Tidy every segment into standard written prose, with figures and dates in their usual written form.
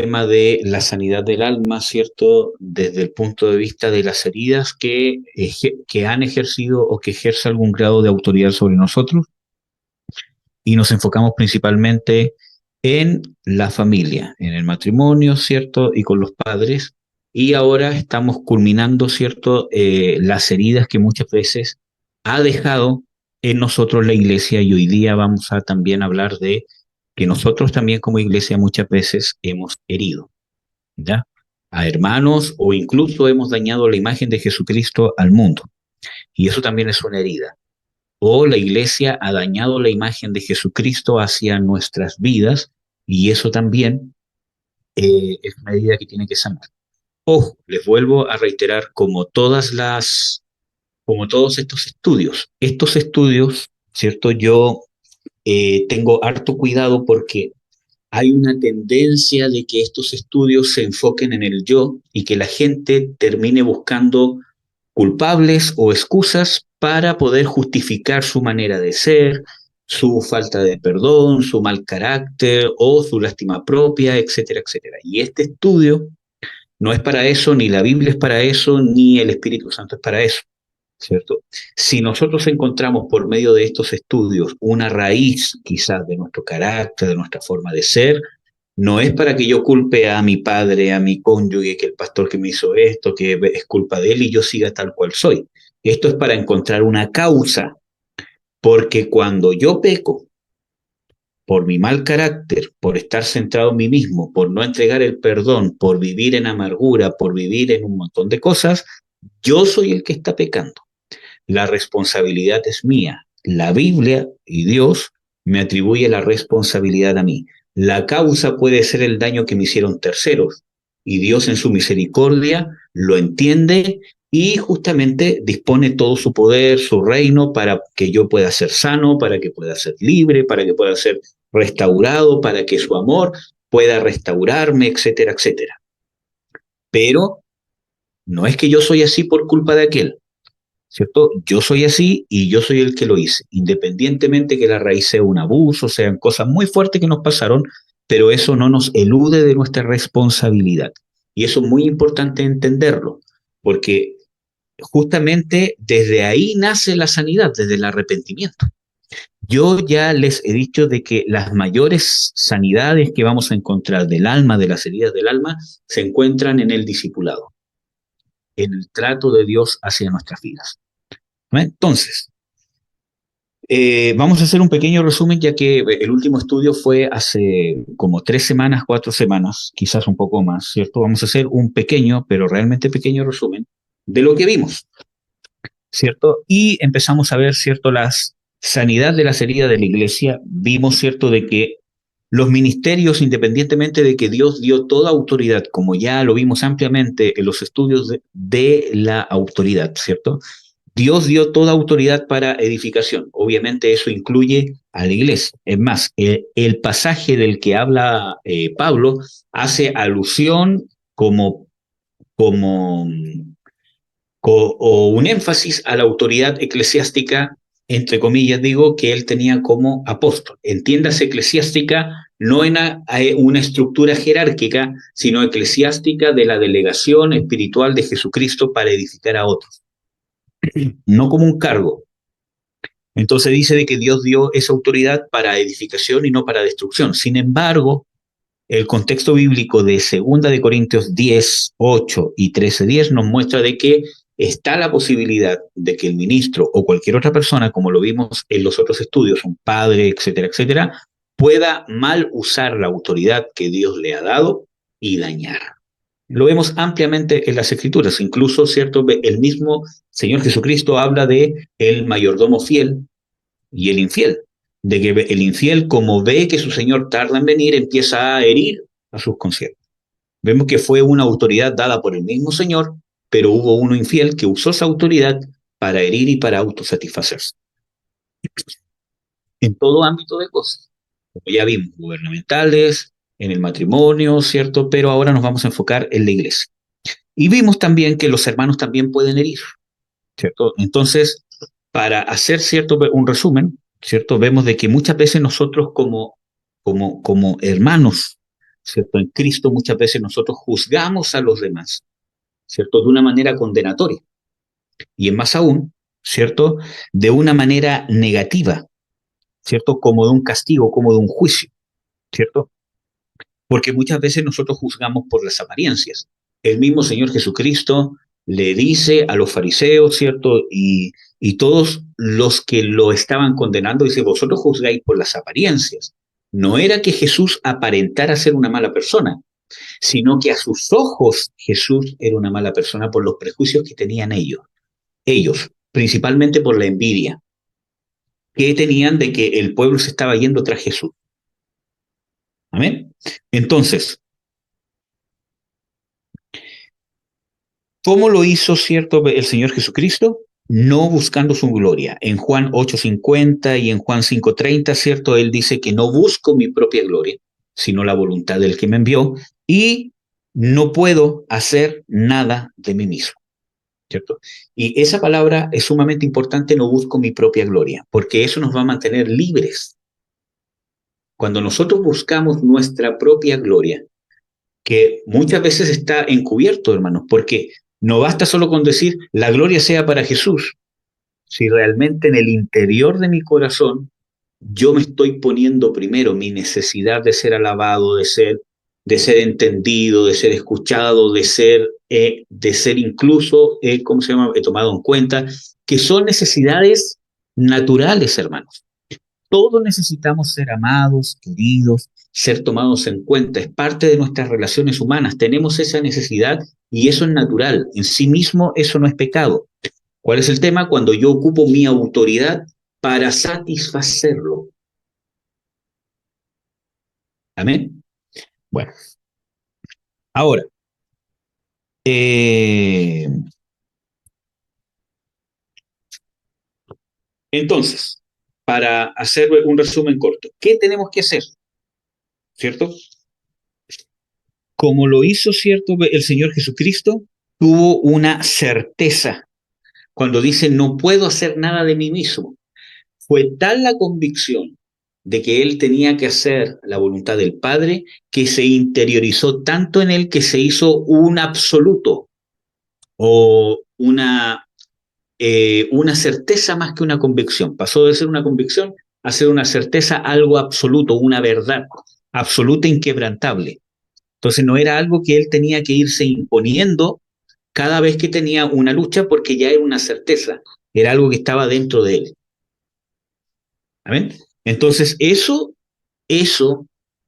tema de la sanidad del alma, ¿cierto? Desde el punto de vista de las heridas que han ejercido o que ejerce algún grado de autoridad sobre nosotros, y nos enfocamos principalmente en la familia, en el matrimonio, ¿cierto? Y con los padres. Y ahora estamos culminando, ¿cierto? Las heridas que muchas veces ha dejado en nosotros la iglesia, y hoy día vamos a también hablar de que nosotros también como iglesia muchas veces hemos herido, ¿ya? A hermanos, o incluso hemos dañado la imagen de Jesucristo al mundo. Y eso también es una herida. O la iglesia ha dañado la imagen de Jesucristo hacia nuestras vidas, y eso también es una herida que tiene que sanar. Ojo, les vuelvo a reiterar, como todos estos estudios, ¿cierto? Yo tengo harto cuidado porque hay una tendencia de que estos estudios se enfoquen en el yo y que la gente termine buscando culpables o excusas para poder justificar su manera de ser, su falta de perdón, su mal carácter o su lástima propia, etcétera, etcétera. Y este estudio no es para eso, ni la Biblia es para eso, ni el Espíritu Santo es para eso, ¿cierto? Si nosotros encontramos por medio de estos estudios una raíz quizás de nuestro carácter, de nuestra forma de ser, no es para que yo culpe a mi padre, a mi cónyuge, que el pastor que me hizo esto, que es culpa de él y yo siga tal cual soy. Esto es para encontrar una causa, porque cuando yo peco por mi mal carácter, por estar centrado en mí mismo, por no entregar el perdón, por vivir en amargura, por vivir en un montón de cosas, yo soy el que está pecando. La responsabilidad es mía. La Biblia y Dios me atribuye la responsabilidad a mí. La causa puede ser el daño que me hicieron terceros, y Dios en su misericordia lo entiende y justamente dispone todo su poder, su reino, para que yo pueda ser sano, para que pueda ser libre, para que pueda ser restaurado, para que su amor pueda restaurarme, etcétera, etcétera. Pero no es que yo soy así por culpa de aquel, ¿cierto? Yo soy así y yo soy el que lo hice, independientemente que la raíz sea un abuso, sean cosas muy fuertes que nos pasaron, pero eso no nos elude de nuestra responsabilidad. Y eso es muy importante entenderlo, porque justamente desde ahí nace la sanidad, desde el arrepentimiento. Yo ya les he dicho de que las mayores sanidades que vamos a encontrar del alma, de las heridas del alma, se encuentran en el discipulado, en el trato de Dios hacia nuestras vidas. ¿No? Entonces, vamos a hacer un pequeño resumen, ya que el último estudio fue hace como 3 semanas, 4 semanas, quizás un poco más, ¿cierto? Vamos a hacer un pequeño, pero realmente pequeño resumen de lo que vimos, ¿cierto? Y empezamos a ver, ¿cierto?, las sanidad de las heridas de la iglesia. Vimos, ¿cierto?, de que los ministerios, independientemente de que Dios dio toda autoridad, como ya lo vimos ampliamente en los estudios de la autoridad, ¿cierto? Dios dio toda autoridad para edificación. Obviamente eso incluye a la iglesia. Es más, el pasaje del que habla Pablo hace alusión como o un énfasis a la autoridad eclesiástica, entre comillas digo, que él tenía como apóstol. Entiéndase eclesiástica no en una estructura jerárquica, sino eclesiástica de la delegación espiritual de Jesucristo para edificar a otros, no como un cargo. Entonces dice de que Dios dio esa autoridad para edificación y no para destrucción. Sin embargo, el contexto bíblico de 2 Corintios 10, 8 y 13:10 nos muestra de que está la posibilidad de que el ministro o cualquier otra persona, como lo vimos en los otros estudios, un padre, etcétera, etcétera, pueda mal usar la autoridad que Dios le ha dado y dañar. Lo vemos ampliamente en las Escrituras, incluso, ¿cierto?, el mismo Señor Jesucristo habla de el mayordomo fiel y el infiel, de que el infiel, como ve que su Señor tarda en venir, empieza a herir a sus consiervos. Vemos que fue una autoridad dada por el mismo Señor, pero hubo uno infiel que usó esa autoridad para herir y para autosatisfacerse. En todo ámbito de cosas, como ya vimos, gubernamentales, en el matrimonio, ¿cierto? Pero ahora nos vamos a enfocar en la iglesia. Y vimos también que los hermanos también pueden herir, ¿cierto? Entonces, para hacer, ¿cierto?, un resumen, ¿cierto?, vemos de que muchas veces nosotros como hermanos ¿cierto? En Cristo muchas veces nosotros juzgamos a los demás, ¿cierto? De una manera condenatoria. Y es más aún, ¿cierto? De una manera negativa, ¿cierto? Como de un castigo, como de un juicio, ¿cierto? Porque muchas veces nosotros juzgamos por las apariencias. El mismo Señor Jesucristo le dice a los fariseos, ¿cierto? Y todos los que lo estaban condenando, dice, vosotros juzgáis por las apariencias. No era que Jesús aparentara ser una mala persona, sino que a sus ojos Jesús era una mala persona por los prejuicios que tenían ellos, principalmente por la envidia que tenían de que el pueblo se estaba yendo tras Jesús. Amén. Entonces, ¿cómo lo hizo, cierto, el Señor Jesucristo? No buscando su gloria. En Juan 8:50 y en Juan 5:30, cierto, él dice que no busco mi propia gloria, sino la voluntad del que me envió, y no puedo hacer nada de mí mismo, ¿cierto? Y esa palabra es sumamente importante, no busco mi propia gloria, porque eso nos va a mantener libres. Cuando nosotros buscamos nuestra propia gloria, que muchas veces está encubierto, hermanos, porque no basta solo con decir la gloria sea para Jesús, si realmente en el interior de mi corazón yo me estoy poniendo primero mi necesidad de ser alabado, de ser entendido, de ser escuchado, de ser incluso, ¿cómo se llama?, tomado en cuenta, que son necesidades naturales, hermanos. Todos necesitamos ser amados, queridos, ser tomados en cuenta. Es parte de nuestras relaciones humanas. Tenemos esa necesidad y eso es natural. En sí mismo eso no es pecado. ¿Cuál es el tema? Cuando yo ocupo mi autoridad para satisfacerlo. ¿Amén? Bueno, ahora, eh, entonces, para hacer un resumen corto, ¿qué tenemos que hacer? ¿Cierto? Como lo hizo, ¿cierto? El Señor Jesucristo tuvo una certeza cuando dice no puedo hacer nada de mí mismo. Fue tal la convicción de que él tenía que hacer la voluntad del Padre que se interiorizó tanto en él que se hizo un absoluto o una certeza más que una convicción. Pasó de ser una convicción a ser una certeza, algo absoluto, una verdad absoluta, inquebrantable. Entonces no era algo que él tenía que irse imponiendo cada vez que tenía una lucha porque ya era una certeza, era algo que estaba dentro de él. ¿Amén? Entonces eso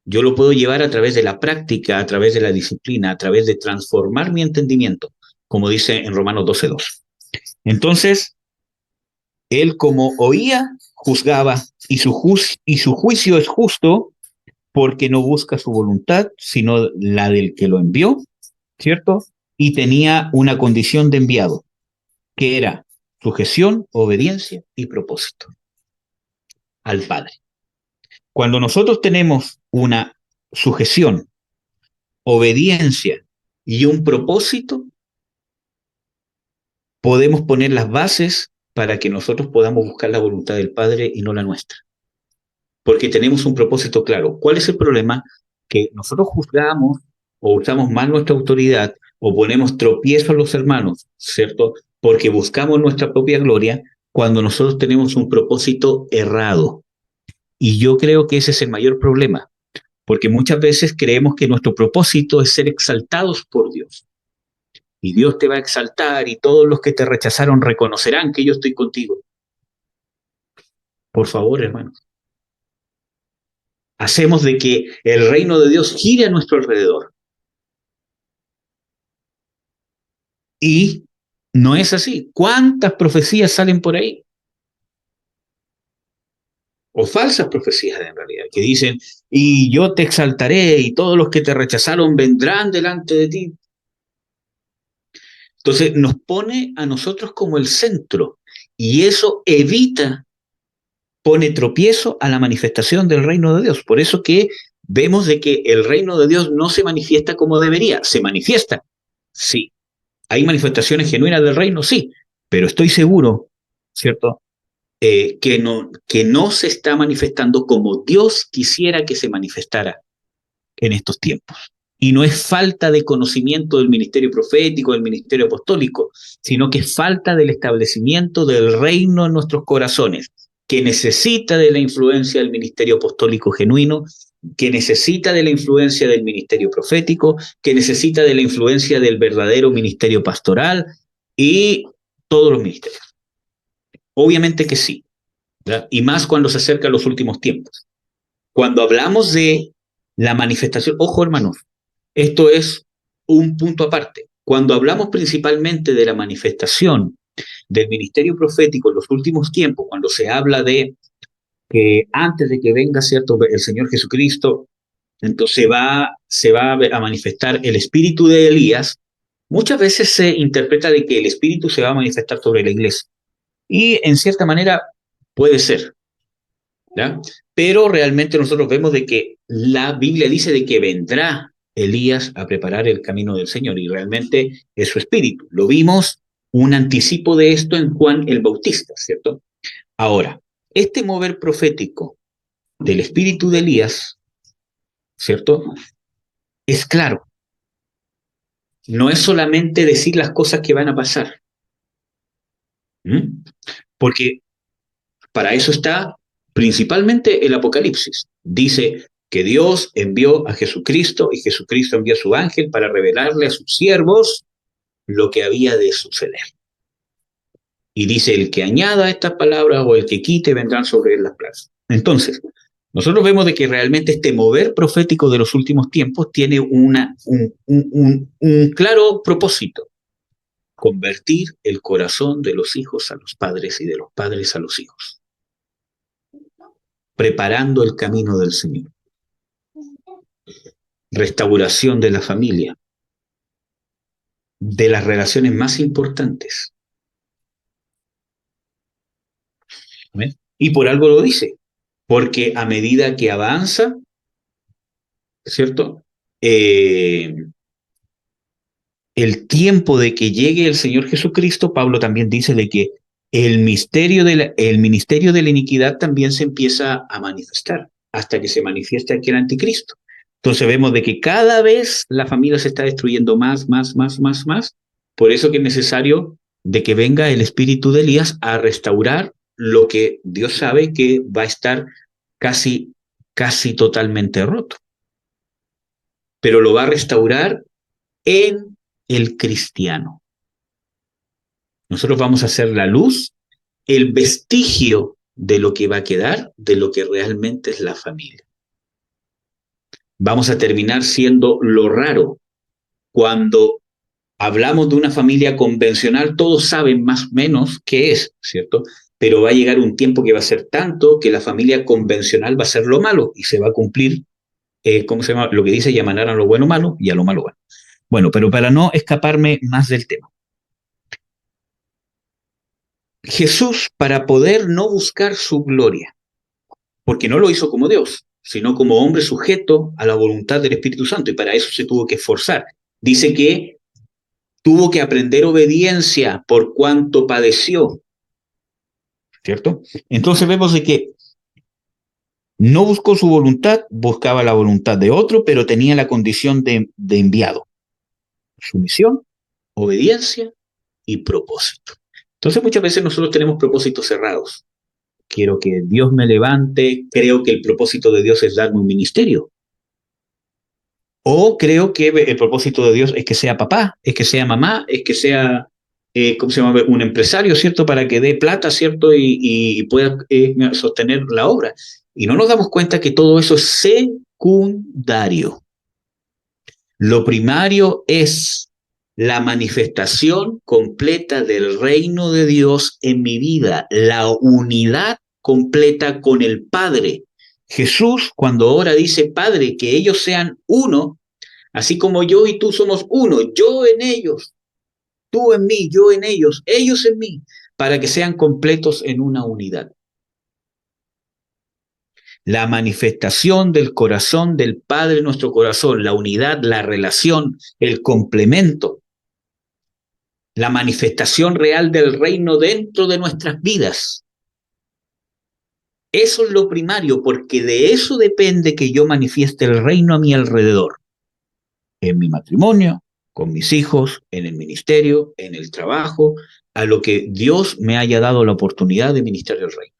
yo lo puedo llevar a través de la práctica, a través de la disciplina, a través de transformar mi entendimiento, como dice en Romanos 12:2. Entonces, él como oía, juzgaba, y su juicio es justo porque no busca su voluntad, sino la del que lo envió, ¿cierto? Y tenía una condición de enviado, que era sujeción, obediencia y propósito al Padre. Cuando nosotros tenemos una sujeción, obediencia y un propósito, podemos poner las bases para que nosotros podamos buscar la voluntad del Padre y no la nuestra. Porque tenemos un propósito claro. ¿Cuál es el problema? Que nosotros juzgamos o usamos mal nuestra autoridad o ponemos tropiezo a los hermanos, ¿cierto? Porque buscamos nuestra propia gloria cuando nosotros tenemos un propósito errado. Y yo creo que ese es el mayor problema, porque muchas veces creemos que nuestro propósito es ser exaltados por Dios. Y Dios te va a exaltar y todos los que te rechazaron reconocerán que yo estoy contigo. Por favor, hermanos. Hacemos de que el reino de Dios gire a nuestro alrededor. Y no es así. ¿Cuántas profecías salen por ahí? O falsas profecías en realidad, que dicen, y yo te exaltaré y todos los que te rechazaron vendrán delante de ti. Entonces nos pone a nosotros como el centro y eso pone tropiezo a la manifestación del reino de Dios. Por eso que vemos de que el reino de Dios no se manifiesta como debería. Se manifiesta, sí. ¿Hay manifestaciones genuinas del reino? Sí. Pero estoy seguro, ¿cierto? Que no se está manifestando como Dios quisiera que se manifestara en estos tiempos. Y no es falta de conocimiento del ministerio profético, del ministerio apostólico, sino que es falta del establecimiento del reino en nuestros corazones, que necesita de la influencia del ministerio apostólico genuino, que necesita de la influencia del ministerio profético, que necesita de la influencia del verdadero ministerio pastoral y todos los ministerios. Obviamente que sí, ¿verdad? Y más cuando se acercan los últimos tiempos. Cuando hablamos de la manifestación, ojo hermanos, esto es un punto aparte. Cuando hablamos principalmente de la manifestación del ministerio profético en los últimos tiempos, cuando se habla de que antes de que venga, ¿cierto?, el Señor Jesucristo, entonces se va a manifestar el espíritu de Elías, muchas veces se interpreta de que el espíritu se va a manifestar sobre la iglesia. Y en cierta manera puede ser, ¿ya? Pero realmente nosotros vemos de que la Biblia dice de que vendrá Elías a preparar el camino del Señor y realmente es su espíritu. Lo vimos un anticipo de esto en Juan el Bautista, ¿cierto? Ahora, este mover profético del espíritu de Elías, ¿cierto? Es claro. No es solamente decir las cosas que van a pasar. ¿Mm? Porque para eso está principalmente el Apocalipsis. Dice que Dios envió a Jesucristo y Jesucristo envió a su ángel para revelarle a sus siervos lo que había de suceder. Y dice, el que añada estas palabras o el que quite vendrán sobre él las plagas. Entonces, nosotros vemos de que realmente este mover profético de los últimos tiempos tiene un claro propósito: convertir el corazón de los hijos a los padres y de los padres a los hijos, preparando el camino del Señor, restauración de la familia, de las relaciones más importantes. ¿Ven? Y por algo lo dice, porque a medida que avanza, ¿cierto? El tiempo de que llegue el Señor Jesucristo, Pablo también dice de que el ministerio de la iniquidad también se empieza a manifestar, hasta que se manifieste aquel anticristo. Entonces vemos de que cada vez la familia se está destruyendo más. Por eso que es necesario de que venga el espíritu de Elías a restaurar lo que Dios sabe que va a estar casi totalmente roto. Pero lo va a restaurar en el cristiano. Nosotros vamos a hacer la luz, el vestigio de lo que va a quedar, de lo que realmente es la familia. Vamos a terminar siendo lo raro. Cuando hablamos de una familia convencional, todos saben más o menos qué es, ¿cierto? Pero va a llegar un tiempo que va a ser tanto que la familia convencional va a ser lo malo y se va a cumplir, ¿cómo se llama? Lo que dice, llamarán a lo bueno malo y a lo malo bueno. Bueno, pero para no escaparme más del tema. Jesús, para poder no buscar su gloria, porque no lo hizo como Dios, sino como hombre sujeto a la voluntad del Espíritu Santo, y para eso se tuvo que esforzar. Dice que tuvo que aprender obediencia por cuanto padeció, ¿cierto? Entonces vemos de que no buscó su voluntad, buscaba la voluntad de otro, pero tenía la condición de enviado. Sumisión, obediencia y propósito. Entonces muchas veces nosotros tenemos propósitos cerrados. Quiero que Dios me levante, creo que el propósito de Dios es darme un ministerio. O creo que el propósito de Dios es que sea papá, es que sea mamá, es que sea, ¿cómo se llama? Un empresario, ¿cierto? Para que dé plata, ¿cierto? Y pueda sostener la obra. Y no nos damos cuenta que todo eso es secundario. Lo primario es la manifestación completa del reino de Dios en mi vida, la unidad completa con el Padre. Jesús, cuando ora, dice, Padre, que ellos sean uno, así como yo y tú somos uno, yo en ellos, tú en mí, yo en ellos en mí, para que sean completos en una unidad. La manifestación del corazón del Padre en nuestro corazón, la unidad, la relación, el complemento, la manifestación real del reino dentro de nuestras vidas. Eso es lo primario, porque de eso depende que yo manifieste el reino a mi alrededor, en mi matrimonio, con mis hijos, en el ministerio, en el trabajo, a lo que Dios me haya dado la oportunidad de ministrar el reino.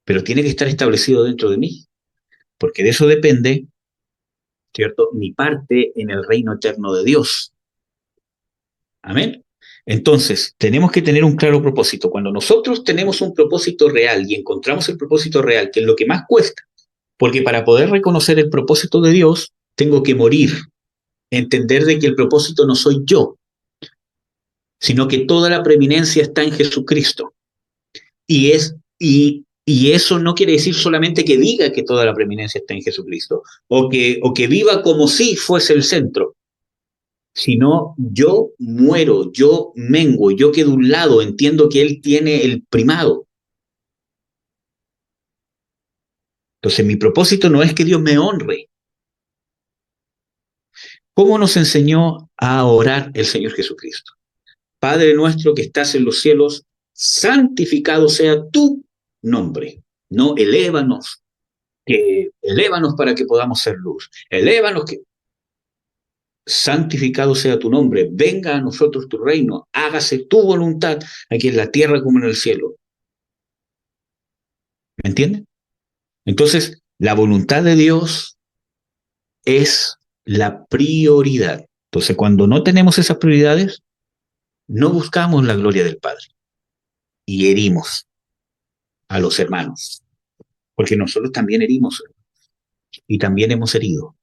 Pero tiene que estar establecido dentro de mí, porque de eso depende, ¿cierto?, mi parte en el reino eterno de Dios. Amén. Entonces, tenemos que tener un claro propósito. Cuando nosotros tenemos un propósito real y encontramos el propósito real, que es lo que más cuesta, porque para poder reconocer el propósito de Dios, tengo que morir, entender de que el propósito no soy yo, sino que toda la preeminencia está en Jesucristo. Y eso no quiere decir solamente que diga que toda la preeminencia está en Jesucristo, o que viva como si fuese el centro, sino yo muero, yo menguo, yo quedo a un lado, entiendo que Él tiene el primado. Entonces mi propósito no es que Dios me honre. ¿Cómo nos enseñó a orar el Señor Jesucristo? Padre nuestro que estás en los cielos, santificado sea tu nombre. No, elévanos para que podamos ser luz. Elévanos que santificado sea tu nombre. Venga a nosotros tu reino. Hágase tu voluntad aquí en la tierra como en el cielo. ¿Me entienden? Entonces, la voluntad de Dios es la prioridad. Entonces, cuando no tenemos esas prioridades, no buscamos la gloria del Padre y herimos a los hermanos, porque nosotros también herimos y también hemos herido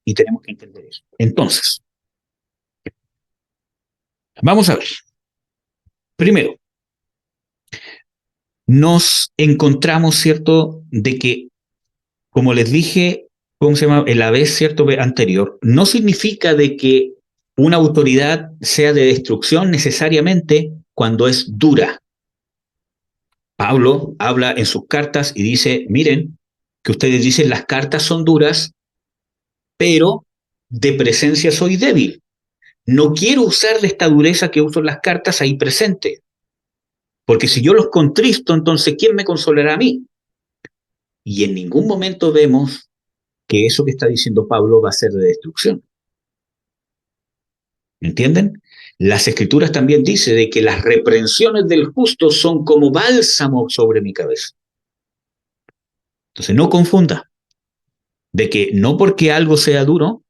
y tenemos que entender eso. Entonces, vamos a ver. Primero, nos encontramos, ¿cierto?, de que, como les dije, ¿cómo se llama? En la vez, ¿cierto?, anterior, no significa de que una autoridad sea de destrucción necesariamente cuando es dura. Pablo habla en sus cartas y dice, miren, que ustedes dicen las cartas son duras, pero de presencia soy débil. No quiero usar de esta dureza que uso en las cartas ahí presente, porque si yo los contristo, entonces ¿quién me consolará a mí? Y en ningún momento vemos que eso que está diciendo Pablo va a ser de destrucción. ¿Entienden? Las escrituras también dicen de que las reprensiones del justo son como bálsamo sobre mi cabeza. Entonces no confunda de que no porque algo sea duro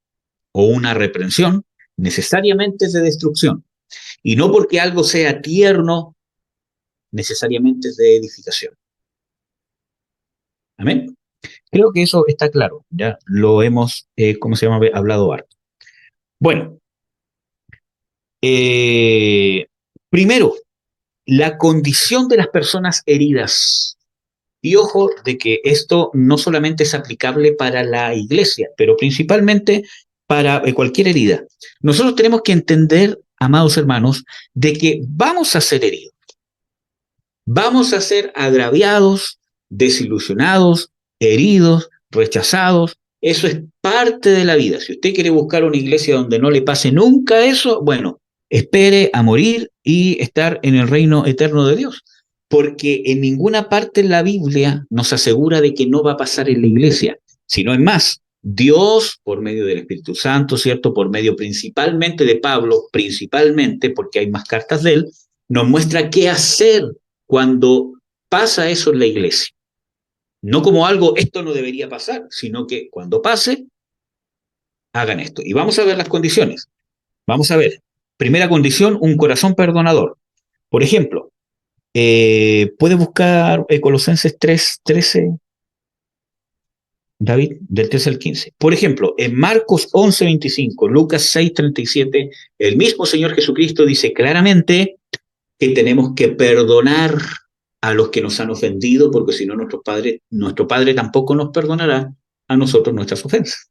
o una reprensión, necesariamente es de destrucción. Y no porque algo sea tierno, necesariamente es de edificación. Amén. Creo que eso está claro, ya lo hemos, ¿cómo se llama?, hablado harto. Bueno, primero, la condición de las personas heridas. Y ojo de que esto no solamente es aplicable para la iglesia, pero principalmente para cualquier herida. Nosotros tenemos que entender, amados hermanos, de que vamos a ser heridos. Vamos a ser agraviados, desilusionados, heridos, rechazados. Eso es parte de la vida. Si usted quiere buscar una iglesia donde no le pase nunca eso, bueno, espere a morir y estar en el reino eterno de Dios. Porque en ninguna parte en la Biblia nos asegura de que no va a pasar en la iglesia, sino es más. Dios, por medio del Espíritu Santo, ¿cierto? Por medio principalmente de Pablo, principalmente porque hay más cartas de él, nos muestra qué hacer cuando pasa eso en la iglesia. No como algo, esto no debería pasar, sino que cuando pase, hagan esto. Y vamos a ver las condiciones. Vamos a ver. Primera condición, un corazón perdonador. Por ejemplo, puede buscar Colosenses 3:13, David, del 13 al 15. Por ejemplo, en Marcos 11:25, Lucas 6:37, el mismo Señor Jesucristo dice claramente que tenemos que perdonar a los que nos han ofendido, porque si no nuestro Padre tampoco nos perdonará a nosotros nuestras ofensas.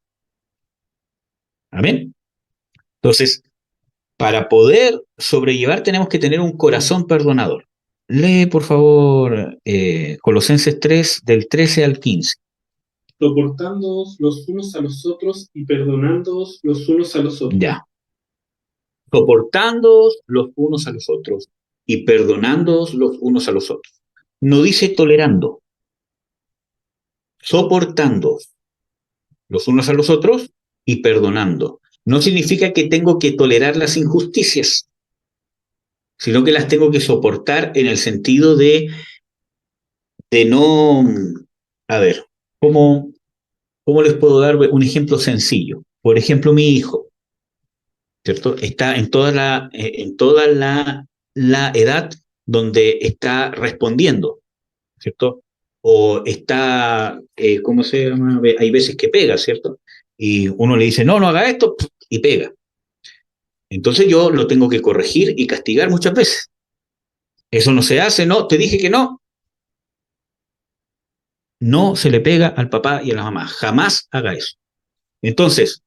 Amén. Entonces, para poder sobrellevar tenemos que tener un corazón perdonador. Lee, por favor, Colosenses 3, del 13 al 15. Soportándoos los unos a los otros y perdonándoos los unos a los otros. Ya. Soportándoos los unos a los otros y perdonándoos los unos a los otros. no dice tolerando, soportando los unos a los otros y perdonando. No significa que tengo que tolerar las injusticias, sino que las tengo que soportar en el sentido de no, a ver, ¿cómo, ¿cómo les puedo dar un ejemplo sencillo? Por ejemplo, mi hijo, ¿cierto? Está en toda la edad donde está respondiendo, ¿cierto? O está, ¿cómo se llama? Hay veces que pega, ¿cierto? Y uno le dice, no, no haga esto, y pega. Entonces yo lo tengo que corregir y castigar muchas veces. Eso no se hace, no, te dije que no. No se le pega al papá y a la mamá. Jamás haga eso. Entonces,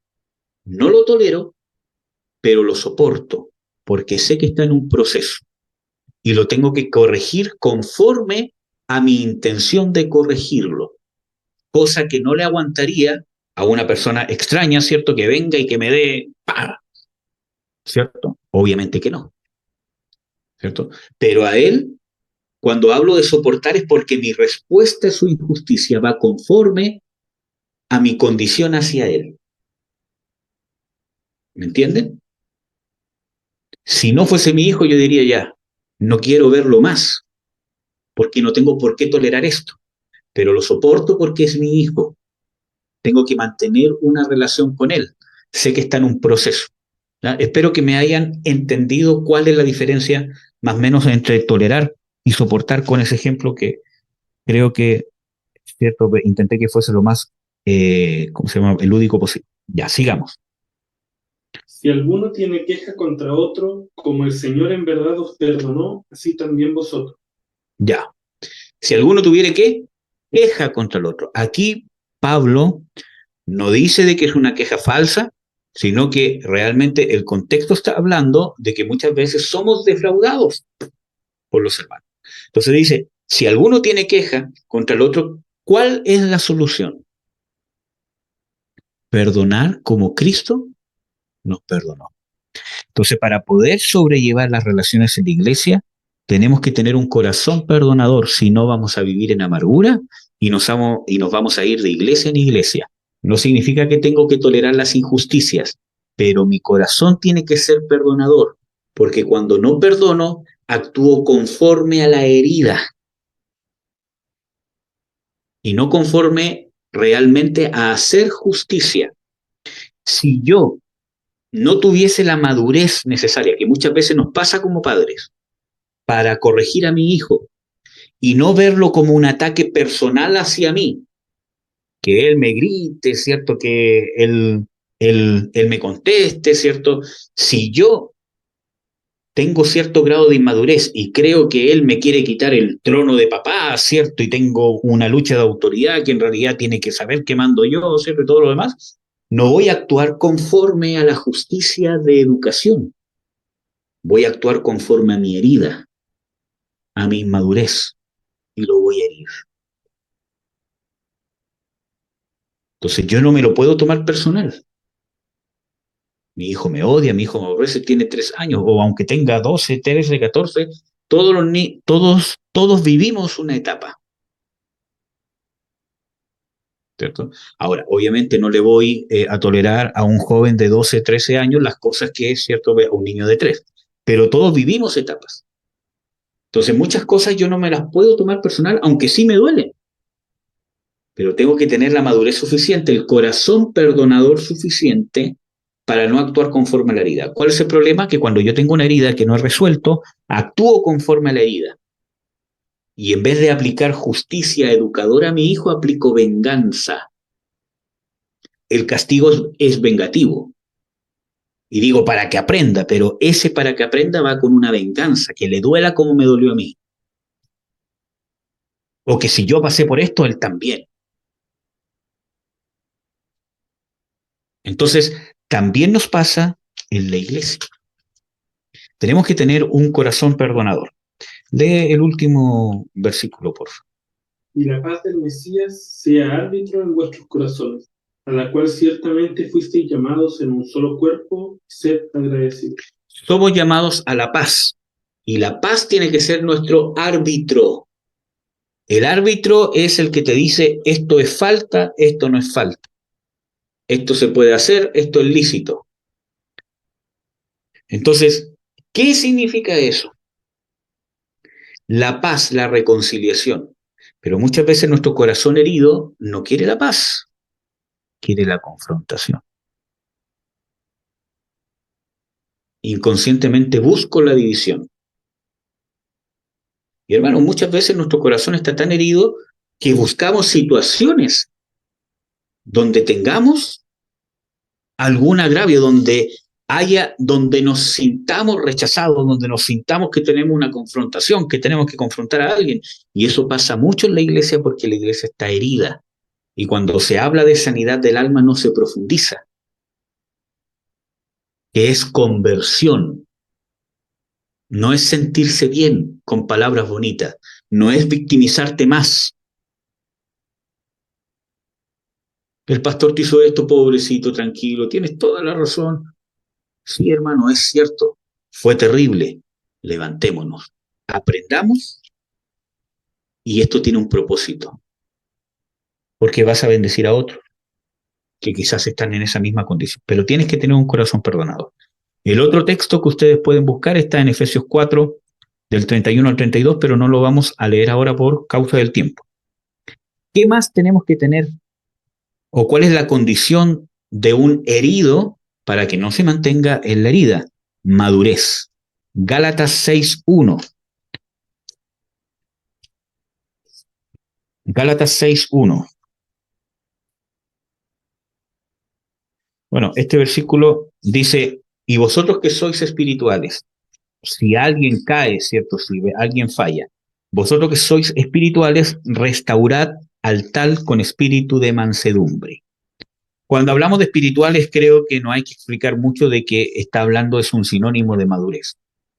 no lo tolero, pero lo soporto, porque sé que está en un proceso y lo tengo que corregir conforme a mi intención de corregirlo, cosa que no le aguantaría a una persona extraña, ¿cierto? Que venga y que me dé, ¡pah! ¿Cierto? Obviamente que no, ¿cierto? Pero a él, cuando hablo de soportar es porque mi respuesta a su injusticia va conforme a mi condición hacia él. ¿Me entienden? Si no fuese mi hijo, yo diría ya, no quiero verlo más, porque no tengo por qué tolerar esto, pero lo soporto porque es mi hijo. Tengo que mantener una relación con él. Sé que está en un proceso. ¿Ya? Espero que me hayan entendido cuál es la diferencia más o menos entre tolerar y soportar con ese ejemplo que creo que, cierto, intenté que fuese lo más, ¿cómo se llama?, lúdico posible. Ya, sigamos. Si alguno tiene queja contra otro, como el Señor en verdad os perdonó, así también vosotros. Ya. Si alguno tuviera que, queja contra el otro. Aquí Pablo no dice de que es una queja falsa, sino que realmente el contexto está hablando de que muchas veces somos defraudados por los hermanos. Entonces dice, si alguno tiene queja contra el otro, ¿cuál es la solución? Perdonar como Cristo nos perdonó. Entonces, para poder sobrellevar las relaciones en la iglesia, tenemos que tener un corazón perdonador, si no vamos a vivir en amargura y nos vamos a ir de iglesia en iglesia. No significa que tengo que tolerar las injusticias, pero mi corazón tiene que ser perdonador, porque cuando no perdono, actúo conforme a la herida y no conforme realmente a hacer justicia. Si yo no tuviese la madurez necesaria, que muchas veces nos pasa como padres, para corregir a mi hijo y no verlo como un ataque personal hacia mí, que él me grite, ¿cierto? Que él me conteste, ¿cierto? Si yo tengo cierto grado de inmadurez y creo que él me quiere quitar el trono de papá, ¿cierto? Y tengo una lucha de autoridad que en realidad tiene que saber qué mando yo, ¿cierto? Y todo lo demás, no voy a actuar conforme a la justicia de educación, voy a actuar conforme a mi herida, a mi inmadurez, y lo voy a herir. Entonces yo no me lo puedo tomar personal. Mi hijo me odia, mi hijo me aborrece, tiene 3 años, o aunque tenga 12, 13, 14, todos vivimos una etapa, ¿cierto? Ahora, obviamente no le voy a tolerar a un joven de 12, 13 años las cosas que es cierto a un niño de 3, pero todos vivimos etapas. Entonces muchas cosas yo no me las puedo tomar personal, aunque sí me duelen, pero tengo que tener la madurez suficiente, el corazón perdonador suficiente para no actuar conforme a la herida. ¿Cuál es el problema? Que cuando yo tengo una herida que no he resuelto, actúo conforme a la herida. Y en vez de aplicar justicia educadora a mi hijo, aplico venganza. El castigo es vengativo. Y digo para que aprenda, pero ese para que aprenda va con una venganza, que le duela como me dolió a mí. O que si yo pasé por esto, él también. Entonces, también nos pasa en la iglesia. Tenemos que tener un corazón perdonador. Lee el último versículo, por favor. Y la paz del Mesías sea árbitro en vuestros corazones, a la cual ciertamente fuisteis llamados en un solo cuerpo, sed agradecidos. Somos llamados a la paz y la paz tiene que ser nuestro árbitro. El árbitro es el que te dice esto es falta, esto no es falta. Esto se puede hacer, esto es lícito. Entonces, ¿qué significa eso? La paz, la reconciliación. Pero muchas veces nuestro corazón herido no quiere la paz, quiere la confrontación. Inconscientemente busco la división. Y hermano, muchas veces nuestro corazón está tan herido que buscamos situaciones donde tengamos algún agravio, donde nos sintamos rechazados, donde nos sintamos que tenemos una confrontación, que tenemos que confrontar a alguien. Y eso pasa mucho en la iglesia porque la iglesia está herida. Y cuando se habla de sanidad del alma no se profundiza, que es conversión. No es sentirse bien con palabras bonitas, no es victimizarte más. El pastor te hizo esto, pobrecito, tranquilo, tienes toda la razón. Sí, hermano, es cierto, fue terrible. Levantémonos, aprendamos y esto tiene un propósito, porque vas a bendecir a otros que quizás están en esa misma condición, pero tienes que tener un corazón perdonado. El otro texto que ustedes pueden buscar está en Efesios 4, del 31 al 32, pero no lo vamos a leer ahora por causa del tiempo. ¿Qué más tenemos que tener o cuál es la condición de un herido para que no se mantenga en la herida? Madurez. Gálatas 6.1. Gálatas 6.1. Bueno, este versículo dice, y vosotros que sois espirituales, si alguien cae, ¿cierto? Si alguien falla, vosotros que sois espirituales, restaurad al tal con espíritu de mansedumbre. Cuando hablamos de espirituales, creo que no hay que explicar mucho de que está hablando es un sinónimo de madurez.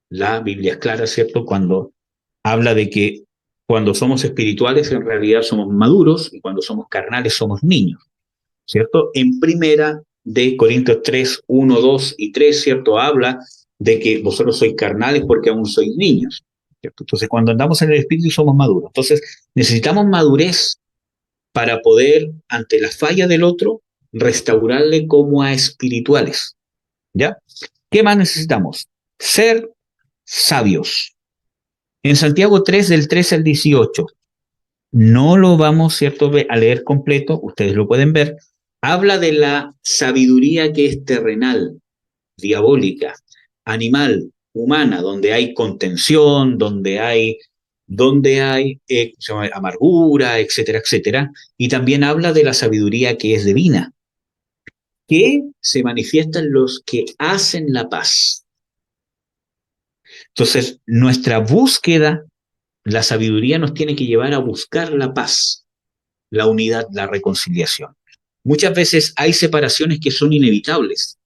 La Biblia es clara, ¿cierto? Cuando habla de que cuando somos espirituales en realidad somos maduros y cuando somos carnales somos niños, ¿cierto? En primera de Corintios 3, 1, 2 y 3, ¿cierto? Habla de que vosotros sois carnales porque aún sois niños, ¿cierto? Entonces, cuando andamos en el espíritu somos maduros. Entonces, necesitamos madurez para poder, ante la falla del otro, restaurarle como a espirituales, ¿ya? ¿Qué más necesitamos? Ser sabios. En Santiago 3, del 13 al 18, no lo vamos, ¿cierto?, a leer completo, ustedes lo pueden ver, habla de la sabiduría que es terrenal, diabólica, animal, humana, donde hay contención, donde hay amargura, etcétera, etcétera, y también habla de la sabiduría que es divina, que se manifiesta en los que hacen la paz. Entonces, nuestra búsqueda, la sabiduría nos tiene que llevar a buscar la paz, la unidad, la reconciliación. Muchas veces hay separaciones que son inevitables,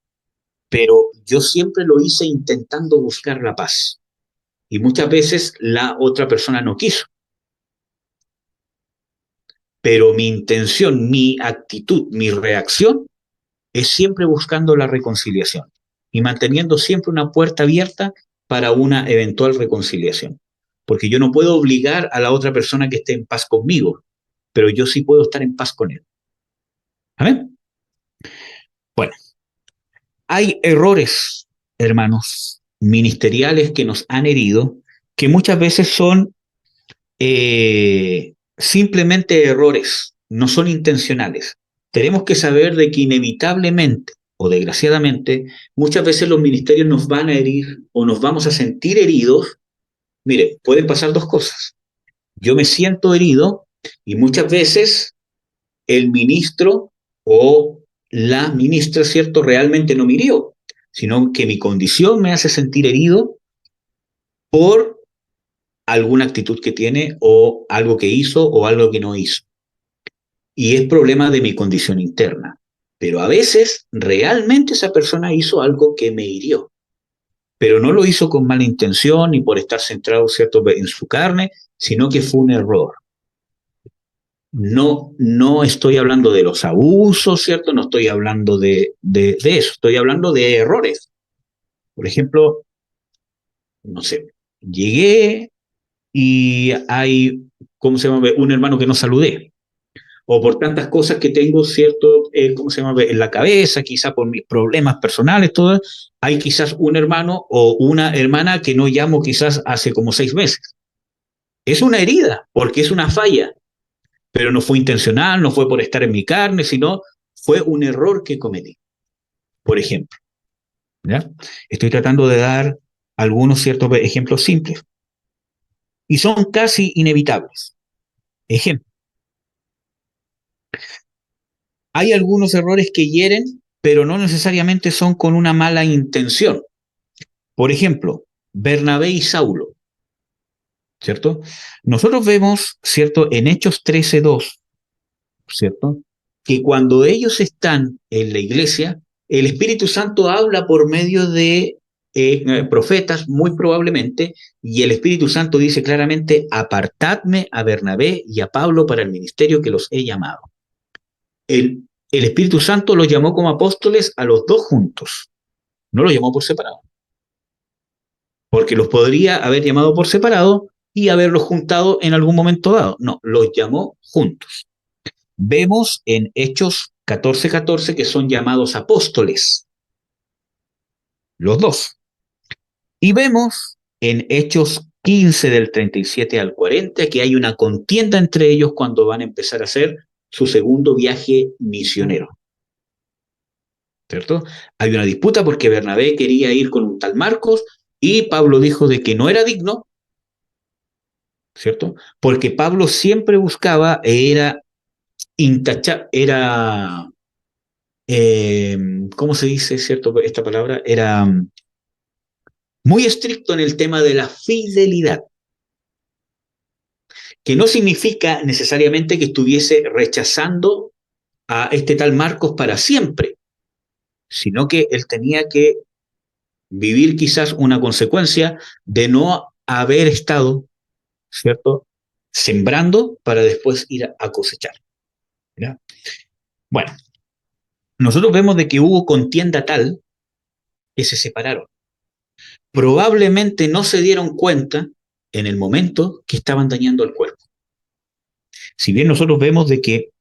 pero yo siempre lo hice intentando buscar la paz. Y muchas veces la otra persona no quiso. Pero mi intención, mi actitud, mi reacción es siempre buscando la reconciliación y manteniendo siempre una puerta abierta para una eventual reconciliación. Porque yo no puedo obligar a la otra persona que esté en paz conmigo, pero yo sí puedo estar en paz con él. ¿Amén? Bueno, hay errores, hermanos, ministeriales que nos han herido, que muchas veces son simplemente errores, no son intencionales. Tenemos que saber de que inevitablemente o desgraciadamente muchas veces los ministerios nos van a herir o nos vamos a sentir heridos. Mire, pueden pasar dos cosas. Yo me siento herido y muchas veces el ministro o la ministra, ¿cierto?, realmente no me hirió, sino que mi condición me hace sentir herido por alguna actitud que tiene o algo que hizo o algo que no hizo. Y es problema de mi condición interna. Pero a veces realmente esa persona hizo algo que me hirió, pero no lo hizo con mala intención ni por estar centrado, ¿cierto?, en su carne, sino que fue un error. No, no estoy hablando de los abusos, ¿cierto? No estoy hablando de eso, estoy hablando de errores. Por ejemplo, no sé, llegué y hay, ¿cómo se llama? Un hermano que no saludé, o por tantas cosas que tengo, ¿cierto? ¿Cómo se llama? En la cabeza, quizá por mis problemas personales, todo, hay quizás un hermano o una hermana que no llamo quizás hace como 6 meses. Es una herida, porque es una falla, pero no fue intencional, no fue por estar en mi carne, sino fue un error que cometí, por ejemplo. ¿Ya? Estoy tratando de dar algunos ciertos ejemplos simples y son casi inevitables. Ejemplo, hay algunos errores que hieren, pero no necesariamente son con una mala intención. Por ejemplo, Bernabé y Saulo, ¿cierto? Nosotros vemos, ¿cierto? En Hechos 13:2, ¿cierto? Que cuando ellos están en la iglesia, el Espíritu Santo habla por medio de profetas, muy probablemente, y el Espíritu Santo dice claramente, apartadme a Bernabé y a Pablo para el ministerio que los he llamado. El Espíritu Santo los llamó como apóstoles a los dos juntos, no los llamó por separado, porque los podría haber llamado por separado y haberlos juntado en algún momento dado. No, los llamó juntos. Vemos en Hechos 14:14 que son llamados apóstoles, los dos. Y vemos en Hechos 15 del 37 al 40 que hay una contienda entre ellos cuando van a empezar a hacer su segundo viaje misionero. ¿Cierto? Hay una disputa porque Bernabé quería ir con un tal Marcos y Pablo dijo de que no era digno, ¿cierto? Porque Pablo siempre buscaba, era ¿cómo se dice, cierto? Esta palabra era muy estricto en el tema de la fidelidad, que no significa necesariamente que estuviese rechazando a este tal Marcos para siempre, sino que él tenía que vivir quizás una consecuencia de no haber estado, ¿cierto? Sembrando para después ir a cosechar. ¿Ya? Bueno, nosotros vemos de que hubo contienda tal que se separaron. Probablemente no se dieron cuenta en el momento que estaban dañando el cuerpo. Si bien nosotros vemos de que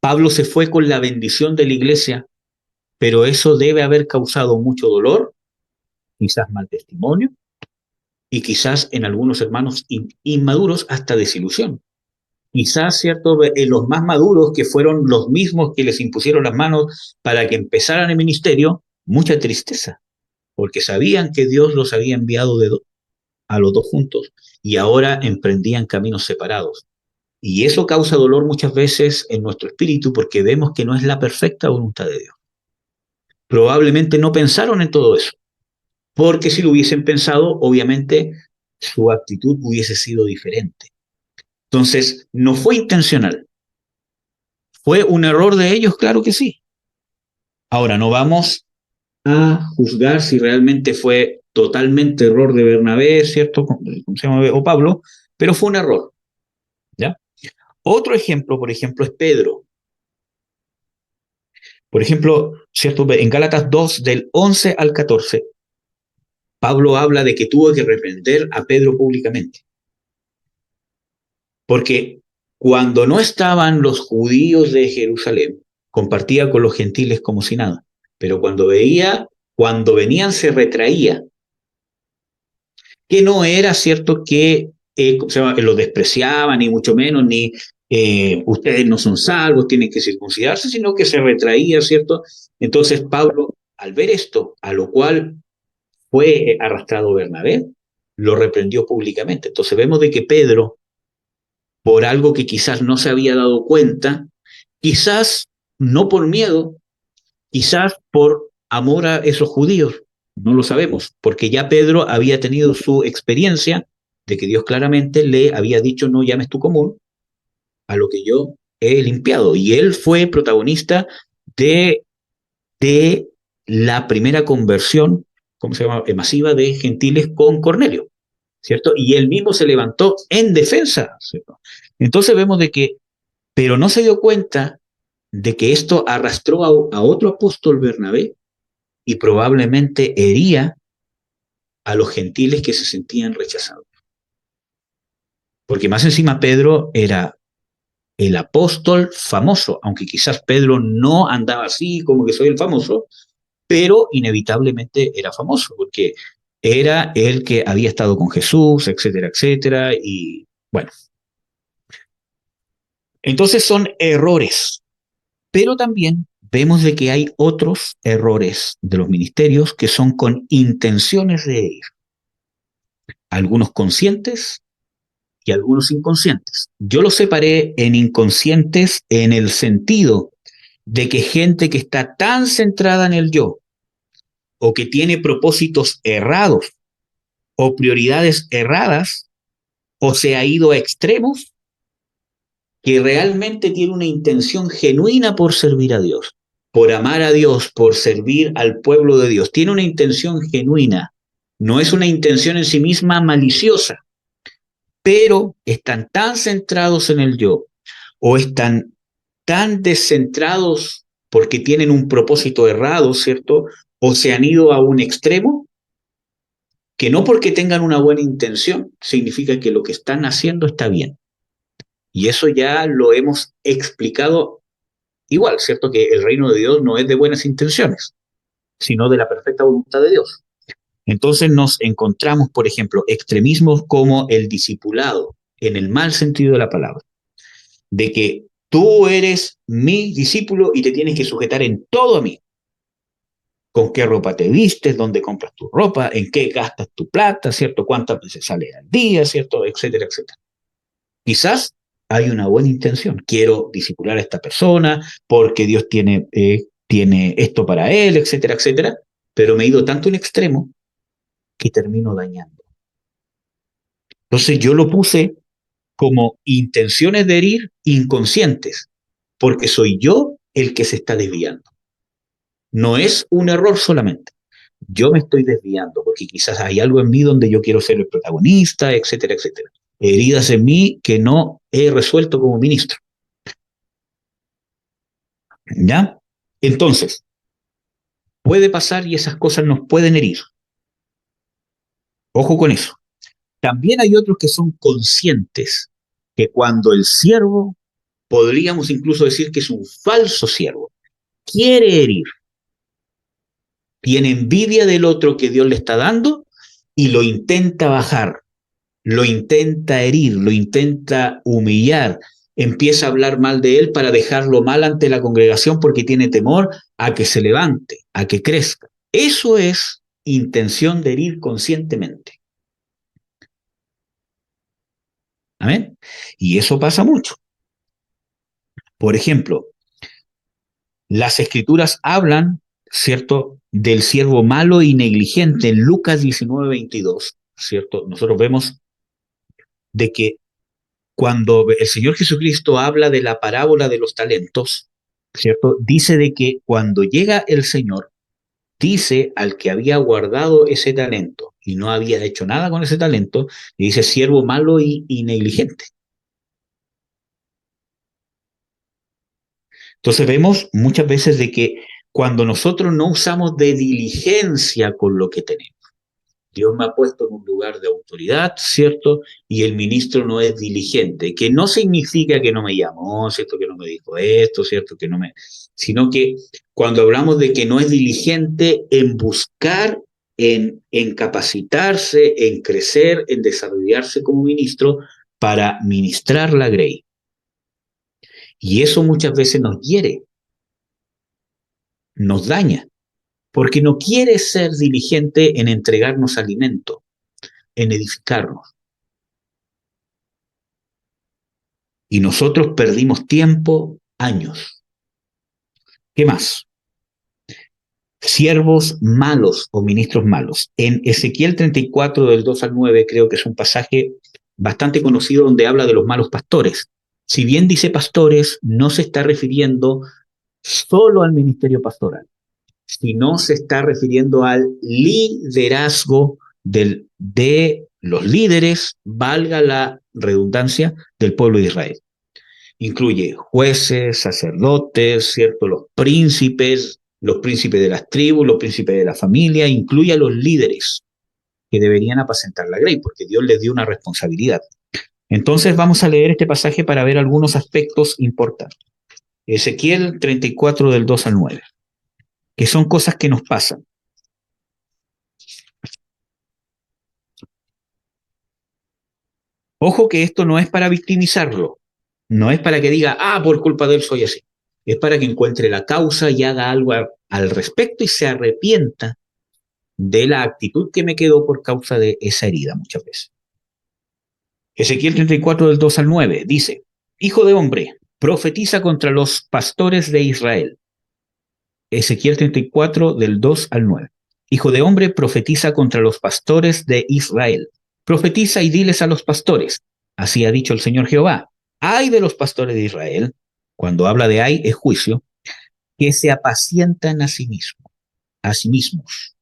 Pablo se fue con la bendición de la iglesia, pero eso debe haber causado mucho dolor, quizás mal testimonio, y quizás en algunos hermanos inmaduros hasta desilusión. Quizás, ¿cierto?, en los más maduros, que fueron los mismos que les impusieron las manos para que empezaran el ministerio, mucha tristeza, porque sabían que Dios los había enviado a los dos juntos y ahora emprendían caminos separados. Y eso causa dolor muchas veces en nuestro espíritu porque vemos que no es la perfecta voluntad de Dios. Probablemente no pensaron en todo eso, porque si lo hubiesen pensado, obviamente su actitud hubiese sido diferente. Entonces, no fue intencional. ¿Fue un error de ellos? Claro que sí. Ahora, no vamos a juzgar si realmente fue totalmente error de Bernabé, ¿cierto? ¿Cómo se llama? O Pablo, pero fue un error. ¿Ya? Otro ejemplo, por ejemplo, es Pedro. Por ejemplo, ¿cierto? En Gálatas 2, del 11 al 14, Pablo habla de que tuvo que reprender a Pedro públicamente. Porque cuando no estaban los judíos de Jerusalén, compartía con los gentiles como si nada. Pero cuando venían se retraía. Que no era cierto que lo despreciaban, ni mucho menos, ni ustedes no son salvos, tienen que circuncidarse, sino que se retraía, ¿cierto? Entonces Pablo, al ver esto, a lo cual fue arrastrado Bernabé, lo reprendió públicamente. Entonces vemos de que Pedro, por algo que quizás no se había dado cuenta, quizás no por miedo, quizás por amor a esos judíos, no lo sabemos, porque ya Pedro había tenido su experiencia de que Dios claramente le había dicho no llames tu común a lo que yo he limpiado. Y él fue protagonista de, de la primera conversión, ¿cómo se llama?, masiva de gentiles con Cornelio, ¿cierto? Y él mismo se levantó en defensa, ¿cierto? Entonces vemos de que, pero no se dio cuenta de que esto arrastró a otro apóstol, Bernabé, y probablemente hería a los gentiles que se sentían rechazados. Porque más encima Pedro era el apóstol famoso, aunque quizás Pedro no andaba así como que soy el famoso, pero inevitablemente era famoso, porque era el que había estado con Jesús, etcétera, etcétera, y bueno. Entonces son errores, pero también vemos de que hay otros errores de los ministerios que son con intenciones de herir, algunos conscientes y algunos inconscientes. Yo los separé en inconscientes en el sentido de que gente que está tan centrada en el yo o que tiene propósitos errados o prioridades erradas o se ha ido a extremos que realmente tiene una intención genuina por servir a Dios, por amar a Dios, por servir al pueblo de Dios. Tiene una intención genuina, no es una intención en sí misma maliciosa, pero están tan centrados en el yo o están tan descentrados porque tienen un propósito errado, ¿cierto? O se han ido a un extremo que no porque tengan una buena intención significa que lo que están haciendo está bien. Y eso ya lo hemos explicado igual, ¿cierto? Que el reino de Dios no es de buenas intenciones, sino de la perfecta voluntad de Dios. Entonces nos encontramos, por ejemplo, extremismos como el discipulado, en el mal sentido de la palabra, de que tú eres mi discípulo y te tienes que sujetar en todo a mí. Con qué ropa te vistes, dónde compras tu ropa, en qué gastas tu plata, ¿cierto? Cuántas veces sales al día, ¿cierto? Etcétera, etcétera. Quizás hay una buena intención. Quiero discipular a esta persona porque Dios tiene esto para él, etcétera, etcétera. Pero me he ido tanto en extremo que termino dañando. Entonces yo lo puse como intenciones de herir inconscientes, porque soy yo el que se está desviando. No es un error solamente. Yo me estoy desviando porque quizás hay algo en mí donde yo quiero ser el protagonista, etcétera, etcétera. Heridas en mí que no he resuelto como ministro. ¿Ya? Entonces, puede pasar y esas cosas nos pueden herir. Ojo con eso. También hay otros que son conscientes que cuando el siervo, podríamos incluso decir que es un falso siervo, quiere herir, tiene envidia del otro que Dios le está dando y lo intenta bajar, lo intenta herir, lo intenta humillar, empieza a hablar mal de él para dejarlo mal ante la congregación porque tiene temor a que se levante, a que crezca. Eso es intención de herir conscientemente. ¿Amén? Y eso pasa mucho. Por ejemplo, las escrituras hablan, ¿cierto?, del siervo malo y negligente en Lucas 19:22, ¿cierto? Nosotros vemos de que cuando el Señor Jesucristo habla de la parábola de los talentos, ¿cierto? Dice de que cuando llega el Señor, dice al que había guardado ese talento y no había hecho nada con ese talento, y dice siervo malo y negligente. Entonces vemos muchas veces de que cuando nosotros no usamos de diligencia con lo que tenemos, Dios me ha puesto en un lugar de autoridad, ¿cierto? Y el ministro no es diligente, que no significa que no me llamó, ¿cierto? Que no me dijo esto, ¿cierto? Que no me... Sino que cuando hablamos de que no es diligente en buscar, en capacitarse, en crecer, en desarrollarse como ministro para ministrar la grey. Y eso muchas veces nos hiere, nos daña, porque no quiere ser diligente en entregarnos alimento, en edificarnos. Y nosotros perdimos tiempo, años. ¿Qué más? Siervos malos o ministros malos. En Ezequiel 34, del 2 al 9, creo que es un pasaje bastante conocido donde habla de los malos pastores. Si bien dice pastores, no se está refiriendo solo al ministerio pastoral, sino se está refiriendo al liderazgo de los líderes, valga la redundancia, del pueblo de Israel. Incluye jueces, sacerdotes, ¿cierto? Los príncipes de las tribus, los príncipes de la familia, incluye a los líderes que deberían apacentar la grey, porque Dios les dio una responsabilidad. Entonces vamos a leer este pasaje para ver algunos aspectos importantes. Ezequiel 34 del 2 al 9, que son cosas que nos pasan. Ojo que esto no es para victimizarlo, no es para que diga, por culpa de él soy así. Es para que encuentre la causa y haga algo al respecto y se arrepienta de la actitud que me quedó por causa de esa herida muchas veces. Ezequiel 34 del 2 al 9 dice, Hijo de hombre, profetiza contra los pastores de Israel. Ezequiel 34 del 2 al 9. Hijo de hombre, profetiza contra los pastores de Israel. Profetiza y diles a los pastores, así ha dicho el Señor Jehová, ay de los pastores de Israel, cuando habla de ay es juicio, que se apacientan a sí mismos.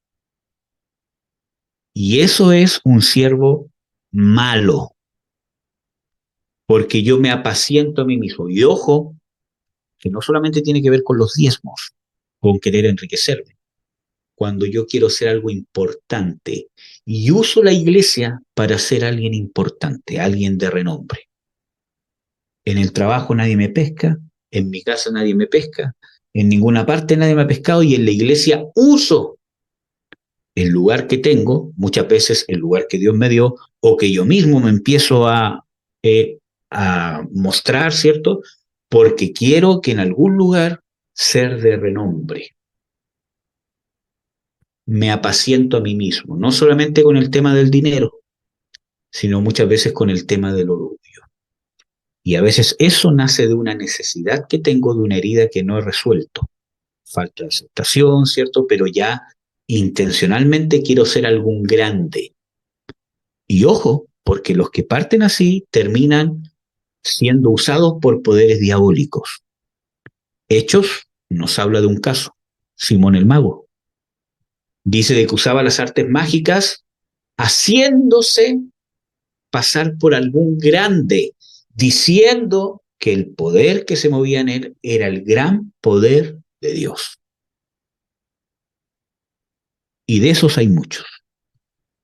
Y eso es un siervo malo, porque yo me apaciento a mí mismo. Y ojo, que no solamente tiene que ver con los diezmos, con querer enriquecerme, cuando yo quiero ser algo importante y uso la iglesia para ser alguien importante, alguien de renombre. En el trabajo nadie me pesca, en mi casa nadie me pesca, en ninguna parte nadie me ha pescado y en la iglesia uso el lugar que tengo, muchas veces el lugar que Dios me dio o que yo mismo me empiezo a mostrar, ¿cierto? Porque quiero que en algún lugar ser de renombre. Me apaciento a mí mismo, no solamente con el tema del dinero, sino muchas veces con el tema del orgullo. Y a veces eso nace de una necesidad que tengo, de una herida que no he resuelto. Falta de aceptación, ¿cierto? Pero ya intencionalmente quiero ser algún grande. Y ojo, porque los que parten así terminan siendo usados por poderes diabólicos. Hechos nos habla de un caso, Simón el Mago. Dice de que usaba las artes mágicas haciéndose pasar por algún grande, diciendo que el poder que se movía en él era el gran poder de Dios. Y de esos hay muchos.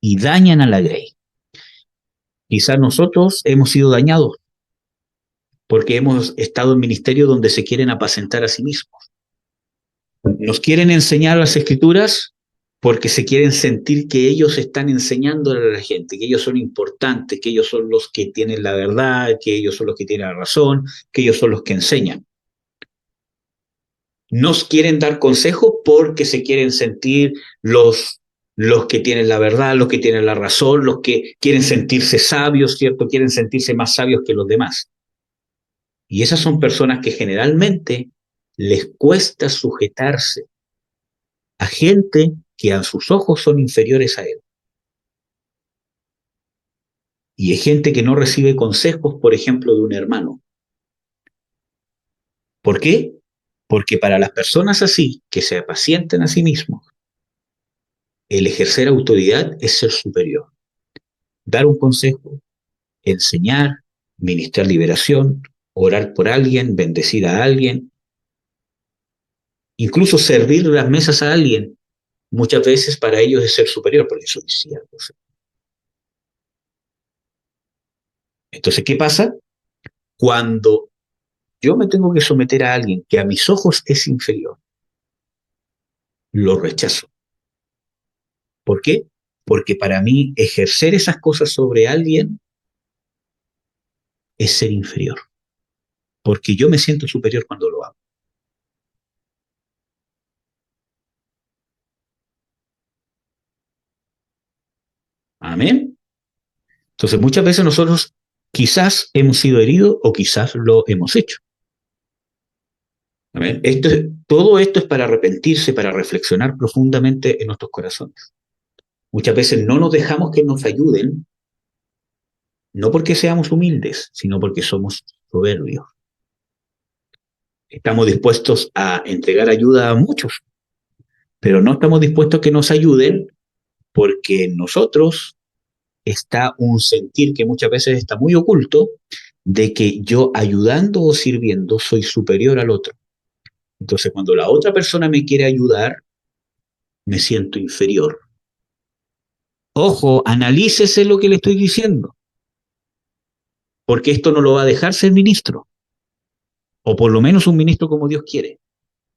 Y dañan a la grey. Quizás nosotros hemos sido dañados porque hemos estado en ministerios donde se quieren apacentar a sí mismos. Nos quieren enseñar las escrituras porque se quieren sentir que ellos están enseñándole a la gente, que ellos son importantes, que ellos son los que tienen la verdad, que ellos son los que tienen la razón, que ellos son los que enseñan. Nos quieren dar consejos porque se quieren sentir los que tienen la verdad, los que tienen la razón, los que quieren sentirse sabios, ¿cierto? Quieren sentirse más sabios que los demás. Y esas son personas que generalmente les cuesta sujetarse a gente que a sus ojos son inferiores a él. Y es gente que no recibe consejos, por ejemplo, de un hermano. ¿Por qué? Porque para las personas así, que se apacientan a sí mismos, el ejercer autoridad es ser superior. Dar un consejo, enseñar, ministrar liberación, orar por alguien, bendecir a alguien, incluso servir las mesas a alguien, muchas veces para ellos es ser superior, porque eso es cierto. Entonces, ¿qué pasa? Cuando yo me tengo que someter a alguien que a mis ojos es inferior, lo rechazo. ¿Por qué? Porque para mí ejercer esas cosas sobre alguien es ser inferior, porque yo me siento superior cuando lo hago. Amén. Entonces muchas veces nosotros quizás hemos sido heridos o quizás lo hemos hecho. Amén. Todo esto es para arrepentirse, para reflexionar profundamente en nuestros corazones. Muchas veces no nos dejamos que nos ayuden, no porque seamos humildes, sino porque somos soberbios. Estamos dispuestos a entregar ayuda a muchos, pero no estamos dispuestos a que nos ayuden porque en nosotros está un sentir que muchas veces está muy oculto de que yo ayudando o sirviendo soy superior al otro. Entonces cuando la otra persona me quiere ayudar, me siento inferior. Ojo, analícese lo que le estoy diciendo. porque esto no lo va a dejar ser ministro, o por lo menos un ministro como Dios quiere.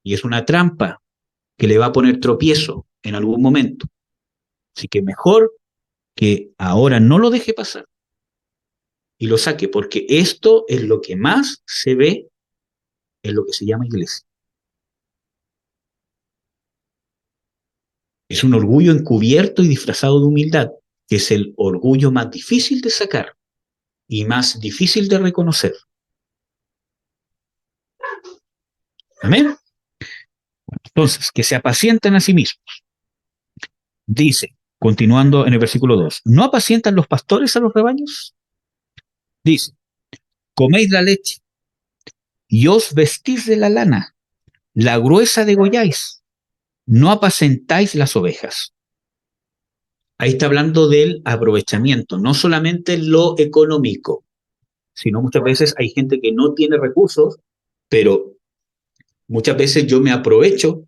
Y es una trampa que le va a poner tropiezo en algún momento. Así que mejor que ahora no lo deje pasar y lo saque, porque esto es lo que más se ve en lo que se llama iglesia. Es un orgullo encubierto y disfrazado de humildad, que es el orgullo más difícil de sacar y más difícil de reconocer. ¿Amén? Entonces, que se apacientan a sí mismos. Dice, continuando en el versículo 2, ¿no apacientan los pastores a los rebaños? Dice, coméis la leche y os vestís de la lana, la gruesa degolláis, no apacentáis las ovejas. Ahí está hablando del aprovechamiento, no solamente lo económico, sino muchas veces hay gente que no tiene recursos, pero muchas veces yo me aprovecho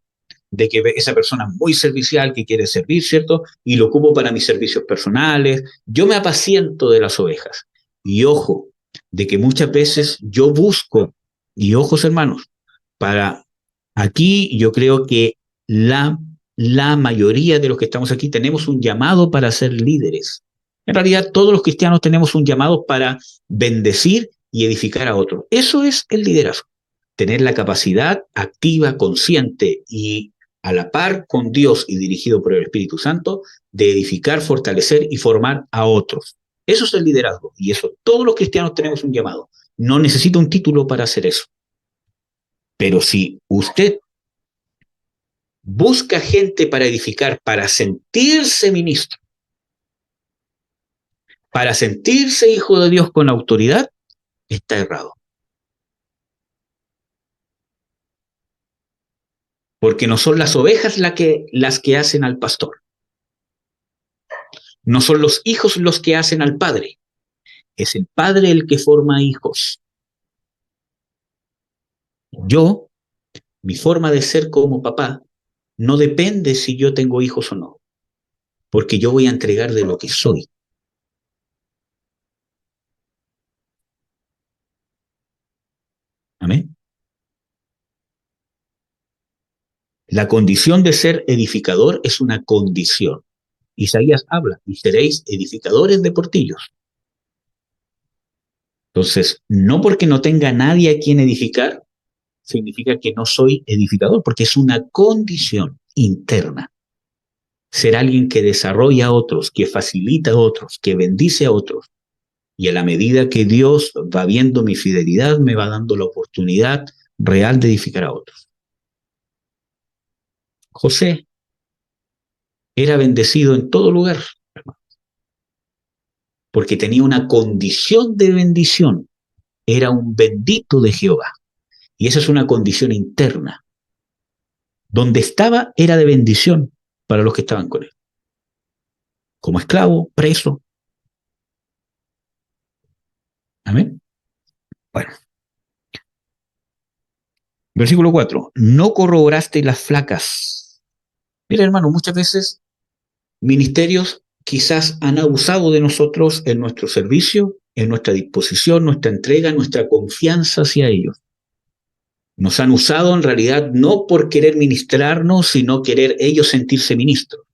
de que esa persona es muy servicial, que quiere servir, ¿cierto? Y lo ocupo para mis servicios personales. Yo me apaciento de las ovejas. Y ojo, de que muchas veces yo busco, y ojos hermanos, para aquí yo creo que la mayoría de los que estamos aquí tenemos un llamado para ser líderes. En realidad todos los cristianos tenemos un llamado para bendecir y edificar a otros. Eso es el liderazgo. Tener la capacidad activa, consciente y a la par con Dios y dirigido por el Espíritu Santo de edificar, fortalecer y formar a otros. Eso es el liderazgo y eso todos los cristianos tenemos un llamado. No necesita un título para hacer eso. Pero si usted busca gente para edificar, para sentirse ministro, para sentirse hijo de Dios con autoridad, está errado. Porque no son las ovejas las que hacen al pastor. No son los hijos los que hacen al padre. Es el padre el que forma hijos. Yo, mi forma de ser como papá, no depende si yo tengo hijos o no. Porque yo voy a entregar de lo que soy. Amén. La condición de ser edificador es una condición. Isaías habla, y seréis edificadores de portillos. Entonces, no porque no tenga nadie a quien edificar, significa que no soy edificador, porque es una condición interna. Ser alguien que desarrolla a otros, que facilita a otros, que bendice a otros. Y a la medida que Dios va viendo mi fidelidad, me va dando la oportunidad real de edificar a otros. José era bendecido en todo lugar, porque tenía una condición de bendición. Era un bendito de Jehová. Y esa es una condición interna. Donde estaba era de bendición para los que estaban con él. Como esclavo, preso. Amén. Bueno. Versículo 4. No corroboraste las flacas. Mira, hermano, muchas veces ministerios quizás han abusado de nosotros en nuestro servicio, en nuestra disposición, nuestra entrega, nuestra confianza hacia ellos. Nos han usado en realidad no por querer ministrarnos, sino querer ellos sentirse ministros.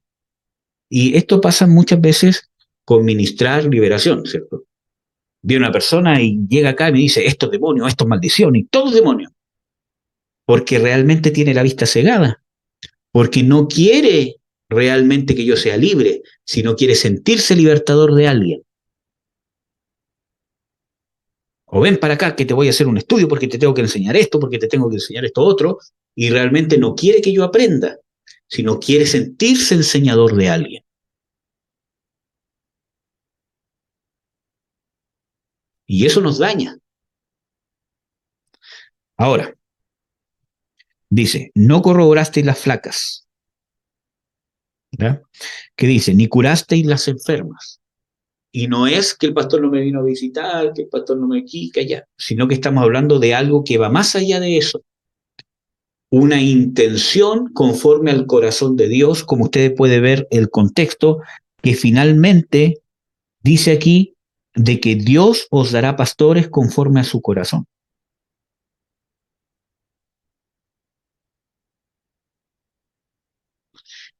Y esto pasa muchas veces con ministrar liberación, ¿cierto? Viene una persona y llega acá y me dice, esto es demonio, esto es maldición, y todo es demonio. Porque realmente tiene la vista cegada. Porque no quiere realmente que yo sea libre, sino quiere sentirse libertador de alguien. O ven para acá que te voy a hacer un estudio porque te tengo que enseñar esto, porque te tengo que enseñar esto otro, y realmente no quiere que yo aprenda, sino quiere sentirse enseñador de alguien. Y eso nos daña. Ahora, dice, no corroborasteis las flacas. ¿Ya? ¿Qué dice? Ni curasteis las enfermas. Y no es que el pastor no me vino a visitar, que el pastor no me quica ya, sino que estamos hablando de algo que va más allá de eso. Una intención conforme al corazón de Dios, como ustedes pueden ver el contexto, que finalmente dice aquí de que Dios os dará pastores conforme a su corazón.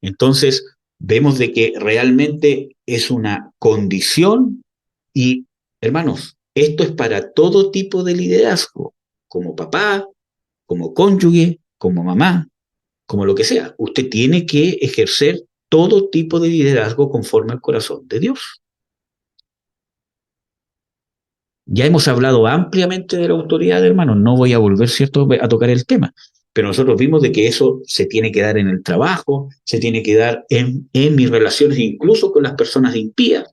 Entonces, vemos de que realmente es una condición y, hermanos, esto es para todo tipo de liderazgo, como papá, como cónyuge, como mamá, como lo que sea. Usted tiene que ejercer todo tipo de liderazgo conforme al corazón de Dios. Ya hemos hablado ampliamente de la autoridad, hermanos, no voy a volver, ¿cierto?, a tocar el tema, pero nosotros vimos de que eso se tiene que dar en el trabajo, se tiene que dar en mis relaciones, incluso con las personas impías,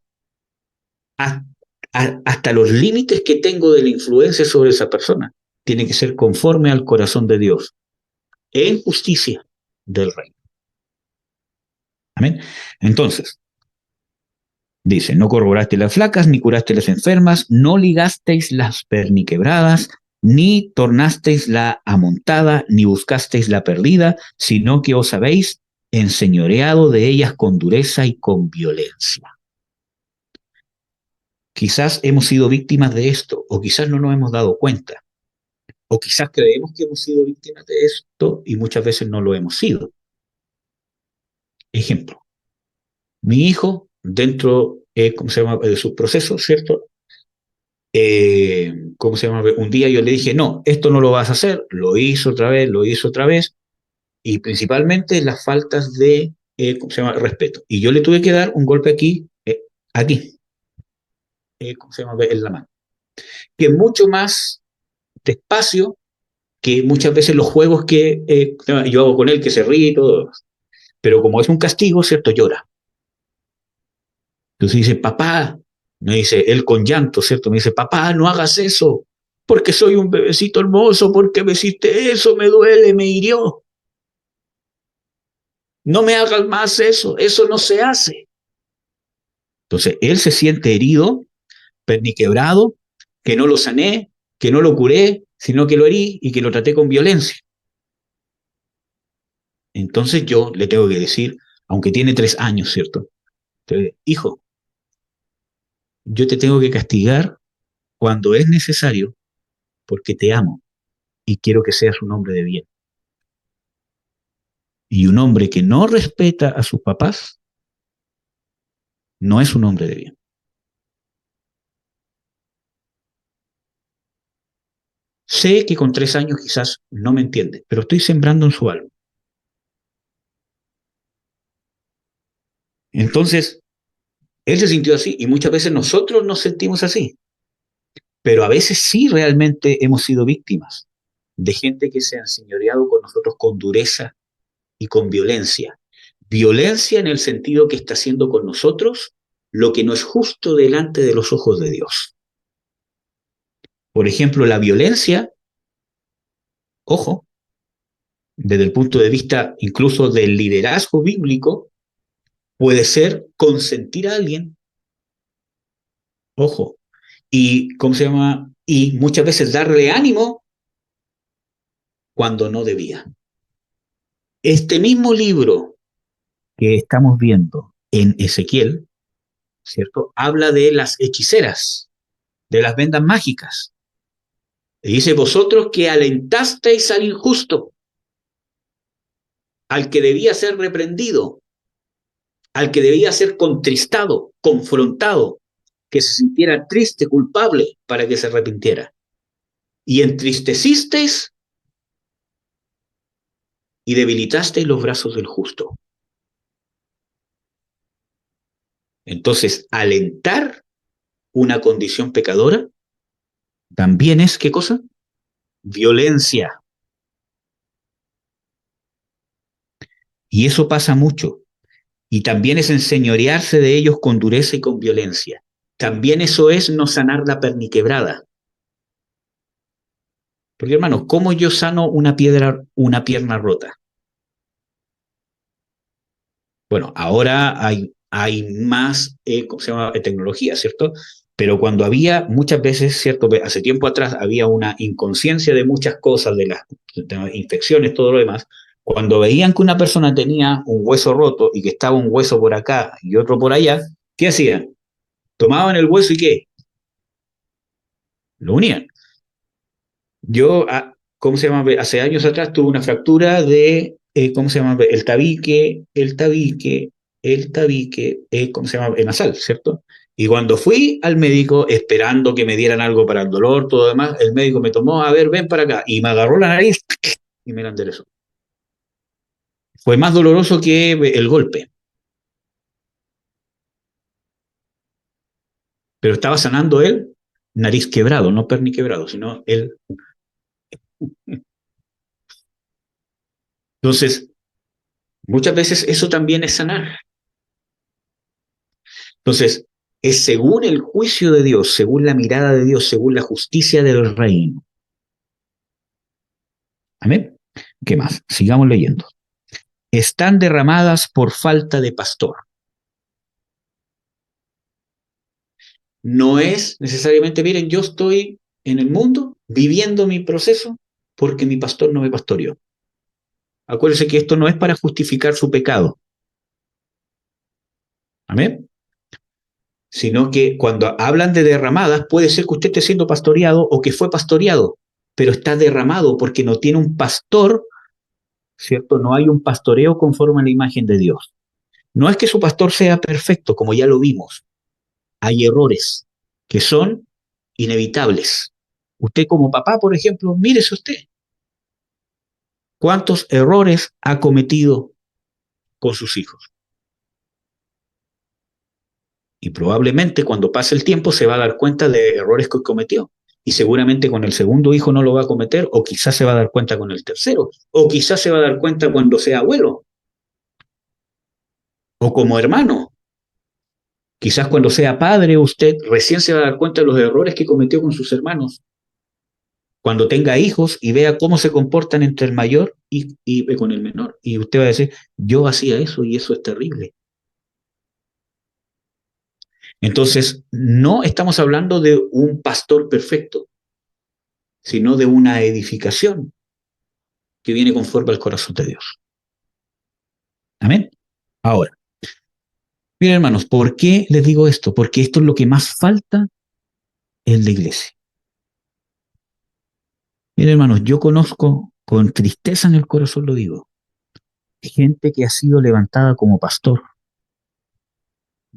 a, hasta los límites que tengo de la influencia sobre esa persona. Tiene que ser conforme al corazón de Dios, en justicia del reino. Amén. Entonces, dice, no corroboraste las flacas, ni curaste las enfermas, no ligasteis las perniquebradas, ni tornasteis la amontada, ni buscasteis la perdida, sino que os habéis enseñoreado de ellas con dureza y con violencia. Quizás hemos sido víctimas de esto, o quizás no nos hemos dado cuenta, o quizás creemos que hemos sido víctimas de esto y muchas veces no lo hemos sido. Ejemplo, mi hijo, dentro, ¿cómo se llama?, de sus procesos, ¿cierto? ¿Cómo se llama? Un día yo le dije, no, esto no lo vas a hacer, lo hizo otra vez, y principalmente las faltas de, ¿cómo se llama?, respeto. Y yo le tuve que dar un golpe aquí, ¿cómo se llama?, en la mano. Que es mucho más despacio que muchas veces los juegos que yo hago con él, que se ríe y todo. Pero como es un castigo, ¿cierto?, llora. Entonces dice, papá, me dice él con llanto, ¿cierto? Me dice, papá, no hagas eso, porque soy un bebecito hermoso, porque me hiciste eso, me duele, me hirió. No me hagas más eso no se hace. Entonces él se siente herido, perniquebrado, que no lo sané, que no lo curé, sino que lo herí y que lo traté con violencia. Entonces yo le tengo que decir, aunque tiene 3 años, ¿cierto? Entonces, hijo, yo te tengo que castigar cuando es necesario porque te amo y quiero que seas un hombre de bien. Y un hombre que no respeta a sus papás no es un hombre de bien. Sé que con 3 años quizás no me entiende, pero estoy sembrando en su alma. Entonces, él se sintió así y muchas veces nosotros nos sentimos así, pero a veces sí realmente hemos sido víctimas de gente que se ha enseñoreado con nosotros con dureza y con violencia. Violencia en el sentido que está haciendo con nosotros lo que no es justo delante de los ojos de Dios. Por ejemplo, la violencia, ojo, desde el punto de vista incluso del liderazgo bíblico, puede ser consentir a alguien, ojo, y ¿cómo se llama? Y muchas veces darle ánimo cuando no debía. Este mismo libro que estamos viendo en Ezequiel, ¿cierto? Habla de las hechiceras, de las vendas mágicas. Y dice, vosotros que alentasteis al injusto, al que debía ser reprendido, al que debía ser contristado, confrontado, que se sintiera triste, culpable, para que se arrepintiera. Y entristecisteis y debilitasteis los brazos del justo. Entonces, alentar una condición pecadora también es, ¿qué cosa? Violencia. Y eso pasa mucho. Y también es enseñorearse de ellos con dureza y con violencia. También eso es no sanar la perniquebrada. Porque, hermanos, ¿cómo yo sano una pierna rota? Bueno, ahora hay más, ¿cómo se llama?, tecnología, ¿cierto? Pero cuando había, muchas veces, ¿cierto? Hace tiempo atrás había una inconsciencia de muchas cosas, de las infecciones, todo lo demás. Cuando veían que una persona tenía un hueso roto y que estaba un hueso por acá y otro por allá, ¿qué hacían? Tomaban el hueso y ¿qué? lo unían. Yo, ¿cómo se llama? Hace años atrás tuve una fractura de, ¿cómo se llama? El tabique, ¿cómo se llama? Nasal, ¿cierto? Y cuando fui al médico esperando que me dieran algo para el dolor, todo lo demás, el médico me tomó, a ver, ven para acá, y me agarró la nariz y me la enderezó. Fue más doloroso que el golpe, pero estaba sanando él, nariz quebrado, no perni quebrado, sino él. Entonces, muchas veces eso también es sanar. Entonces, es según el juicio de Dios, según la mirada de Dios, según la justicia del reino. Amén. ¿Qué más? Sigamos leyendo. Están derramadas por falta de pastor. No es necesariamente, miren, yo estoy en el mundo viviendo mi proceso porque mi pastor no me pastoreó. Acuérdense que esto no es para justificar su pecado. Amén. Sino que cuando hablan de derramadas, puede ser que usted esté siendo pastoreado o que fue pastoreado, pero está derramado porque no tiene un pastor, ¿cierto? No hay un pastoreo conforme a la imagen de Dios. No es que su pastor sea perfecto, como ya lo vimos. Hay errores que son inevitables. Usted como papá, por ejemplo, mírese usted. ¿Cuántos errores ha cometido con sus hijos? Y probablemente cuando pase el tiempo se va a dar cuenta de errores que cometió. Y seguramente con el segundo hijo no lo va a cometer, o quizás se va a dar cuenta con el tercero, o quizás se va a dar cuenta cuando sea abuelo, o como hermano. Quizás cuando sea padre usted recién se va a dar cuenta de los errores que cometió con sus hermanos. Cuando tenga hijos y vea cómo se comportan entre el mayor y con el menor. Y usted va a decir, yo hacía eso y eso es terrible. Entonces, no estamos hablando de un pastor perfecto, sino de una edificación que viene conforme al corazón de Dios. Amén. Ahora, miren hermanos, ¿por qué les digo esto? Porque esto es lo que más falta en la iglesia. Miren hermanos, yo conozco, con tristeza en el corazón lo digo, gente que ha sido levantada como pastor,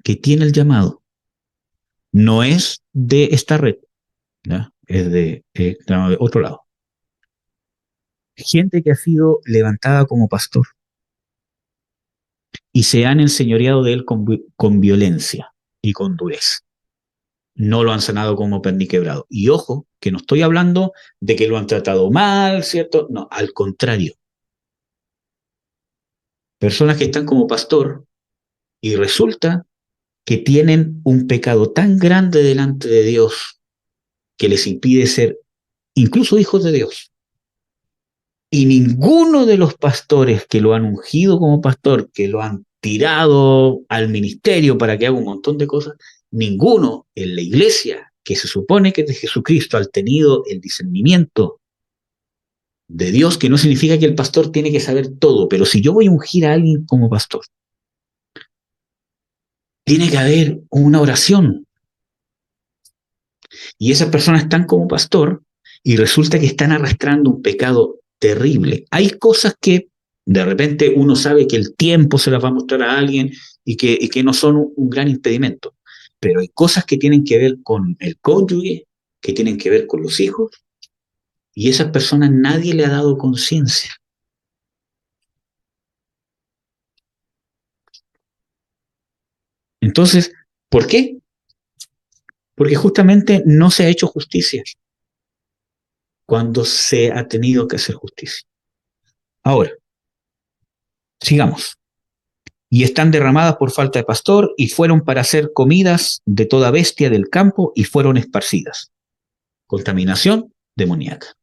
que tiene el llamado, no es de esta red, ¿ya? Es de otro lado. Gente que ha sido levantada como pastor y se han enseñoreado de él con violencia y con dureza. No lo han sanado como perniquebrado. Y ojo, que no estoy hablando de que lo han tratado mal, ¿cierto? No, al contrario. Personas que están como pastor y resulta que tienen un pecado tan grande delante de Dios que les impide ser incluso hijos de Dios. Y ninguno de los pastores que lo han ungido como pastor, que lo han tirado al ministerio para que haga un montón de cosas, ninguno en la iglesia, que se supone que es de Jesucristo, ha tenido el discernimiento de Dios, que no significa que el pastor tiene que saber todo, pero si yo voy a ungir a alguien como pastor, tiene que haber una oración. Y esas personas están como pastor y resulta que están arrastrando un pecado terrible. Hay cosas que de repente uno sabe que el tiempo se las va a mostrar a alguien y que no son un gran impedimento. Pero hay cosas que tienen que ver con el cónyuge, que tienen que ver con los hijos, y esas personas nadie le ha dado conciencia. Entonces, ¿por qué? Porque justamente no se ha hecho justicia cuando se ha tenido que hacer justicia. Ahora, sigamos. Y están derramadas por falta de pastor, y fueron para hacer comidas de toda bestia del campo, y fueron esparcidas. Contaminación demoníaca.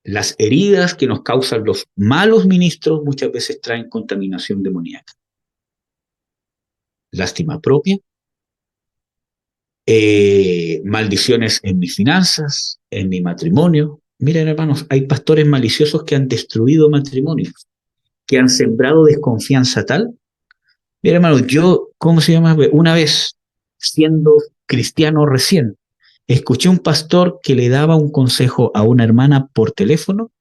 Las heridas que nos causan los malos ministros muchas veces traen contaminación demoníaca. Lástima propia, maldiciones en mis finanzas, en mi matrimonio. Miren, hermanos, hay pastores maliciosos que han destruido matrimonios, que han sembrado desconfianza tal. Mira, hermano, yo, ¿cómo se llama? Una vez, siendo cristiano recién. Escuché un pastor que le daba un consejo a una hermana por teléfono,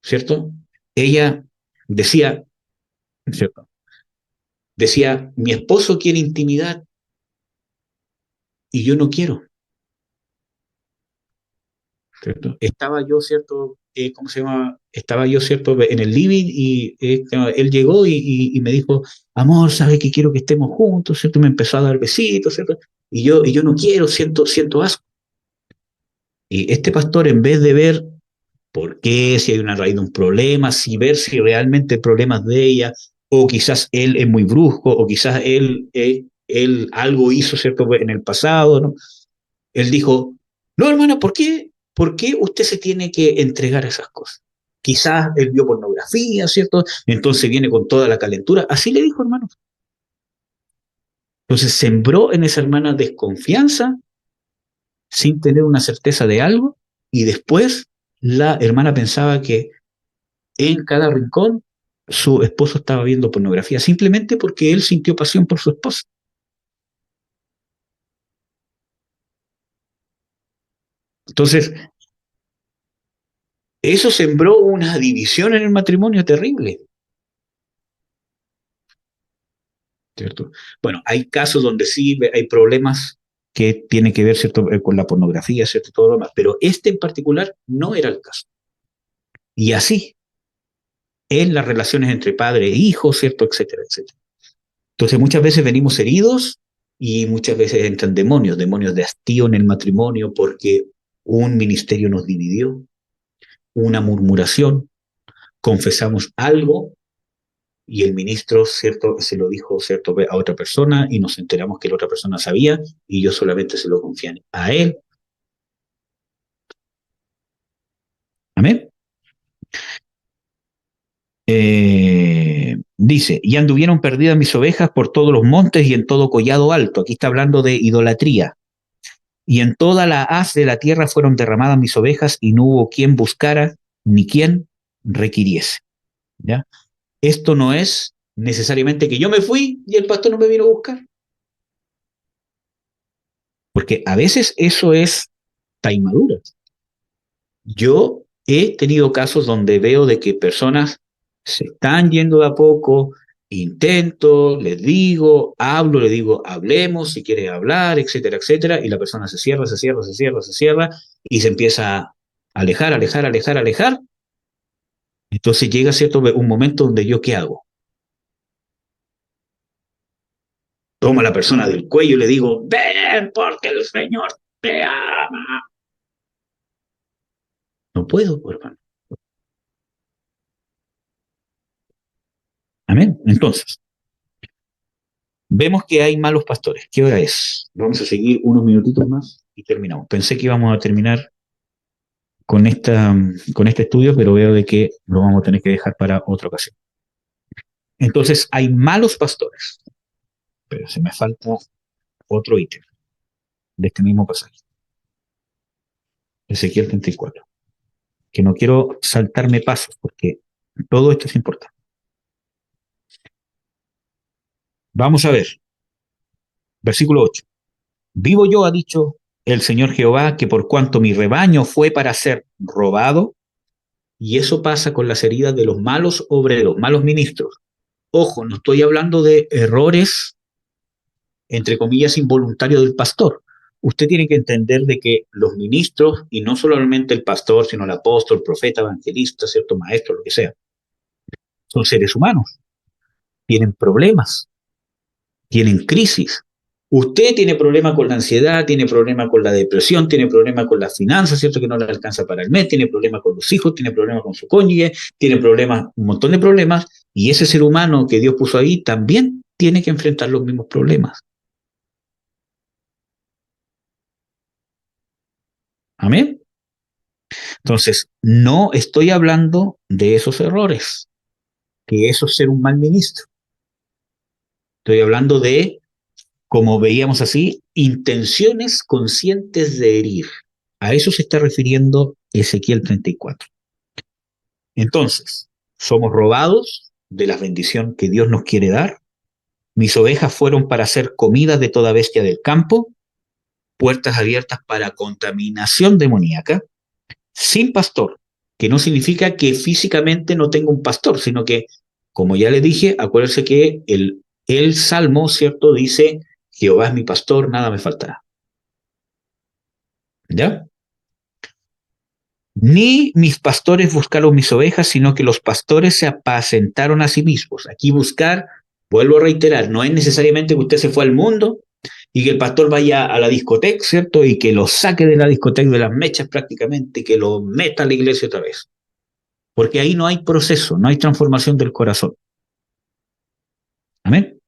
¿cierto? Ella decía, ¿cierto? Decía, mi esposo quiere intimidad y yo no quiero, ¿cierto? Estaba yo, ¿cierto? ¿Cómo se llama? Estaba yo, ¿cierto? En el living y él llegó y me dijo, amor, ¿sabes que quiero que estemos juntos, ¿cierto? Me empezó a dar besitos, ¿cierto? Y yo no quiero, siento asco. Y este pastor, en vez de ver por qué, si hay una raíz de un problema, si ver si realmente el problema es de ella, o quizás él es muy brusco, o quizás él algo hizo, ¿cierto? En el pasado, ¿no? Él dijo, no, hermana, ¿por qué usted se tiene que entregar a esas cosas? Quizás él vio pornografía, ¿cierto? Entonces viene con toda la calentura. Así le dijo, hermano. Entonces sembró en esa hermana desconfianza sin tener una certeza de algo y después la hermana pensaba que en cada rincón su esposo estaba viendo pornografía simplemente porque él sintió pasión por su esposa. Entonces, eso sembró una división en el matrimonio terrible, ¿cierto? Bueno, hay casos donde sí hay problemas que tienen que ver, ¿cierto?, con la pornografía, ¿cierto?, todo lo demás, pero este en particular no era el caso. Y así, en las relaciones entre padre e hijo, ¿cierto?, etcétera, etcétera. Entonces, muchas veces venimos heridos y muchas veces entran demonios de hastío en el matrimonio porque un ministerio nos dividió, una murmuración, confesamos algo y el ministro, ¿cierto?, se lo dijo, ¿cierto?, a otra persona y nos enteramos que la otra persona sabía y yo solamente se lo confié a él. Amén. Dice, y anduvieron perdidas mis ovejas por todos los montes y en todo collado alto. Aquí está hablando de idolatría. Y en toda la haz de la tierra fueron derramadas mis ovejas y no hubo quien buscara ni quien requiriese. ¿Ya? Esto no es necesariamente que yo me fui y el pastor no me vino a buscar. Porque a veces eso es taimadura. Yo he tenido casos donde veo de que personas se están yendo de a poco, intento, les digo, hablo, le digo, hablemos si quieres hablar, etcétera, etcétera, y la persona se cierra, se cierra, se cierra, se cierra, y se empieza a alejar, alejar, alejar, alejar. Entonces llega cierto un momento donde yo, ¿qué hago? Tomo a la persona del cuello y le digo, ven porque el Señor te ama. No puedo, hermano. Amén. Entonces, vemos que hay malos pastores. ¿Qué hora es? Vamos a seguir unos minutitos más y terminamos. Pensé que íbamos a terminar con este estudio, pero veo de que lo vamos a tener que dejar para otra ocasión. Entonces, hay malos pastores, pero se me falta otro ítem de este mismo pasaje. Ezequiel 34. Que no quiero saltarme pasos porque todo esto es importante. Vamos a ver. Versículo 8. Vivo yo, ha dicho el Señor Jehová, que por cuanto mi rebaño fue para ser robado, y eso pasa con las heridas de los malos obreros, malos ministros. Ojo, no estoy hablando de errores, entre comillas, involuntarios del pastor. Usted tiene que entender de que los ministros, y no solamente el pastor, sino el apóstol, el profeta, evangelista, cierto maestro, lo que sea, son seres humanos, tienen problemas, tienen crisis. Usted tiene problema con la ansiedad, tiene problema con la depresión, tiene problema con las finanzas, ¿cierto? Que no le alcanza para el mes, tiene problema con los hijos, tiene problema con su cónyuge, tiene problemas, un montón de problemas, y ese ser humano que Dios puso ahí también tiene que enfrentar los mismos problemas. Amén. Entonces, no estoy hablando de esos errores, que eso es ser un mal ministro. Estoy hablando de, como veíamos así, intenciones conscientes de herir. A eso se está refiriendo Ezequiel 34. Entonces, somos robados de la bendición que Dios nos quiere dar. Mis ovejas fueron para ser comidas de toda bestia del campo. puertas abiertas para contaminación demoníaca, sin pastor, que no significa que físicamente no tenga un pastor, sino que, como ya le dije, acuérdense que el Salmo, ¿cierto? Dice, Jehová es mi pastor, nada me faltará. ¿Ya? Ni mis pastores buscaron mis ovejas, sino que los pastores se apacentaron a sí mismos. Aquí buscar, vuelvo a reiterar, no es necesariamente que usted se fue al mundo y que el pastor vaya a la discoteca, ¿cierto? Y que lo saque de la discoteca de las mechas prácticamente, que lo meta a la iglesia otra vez. Porque ahí no hay proceso, no hay transformación del corazón. Amén.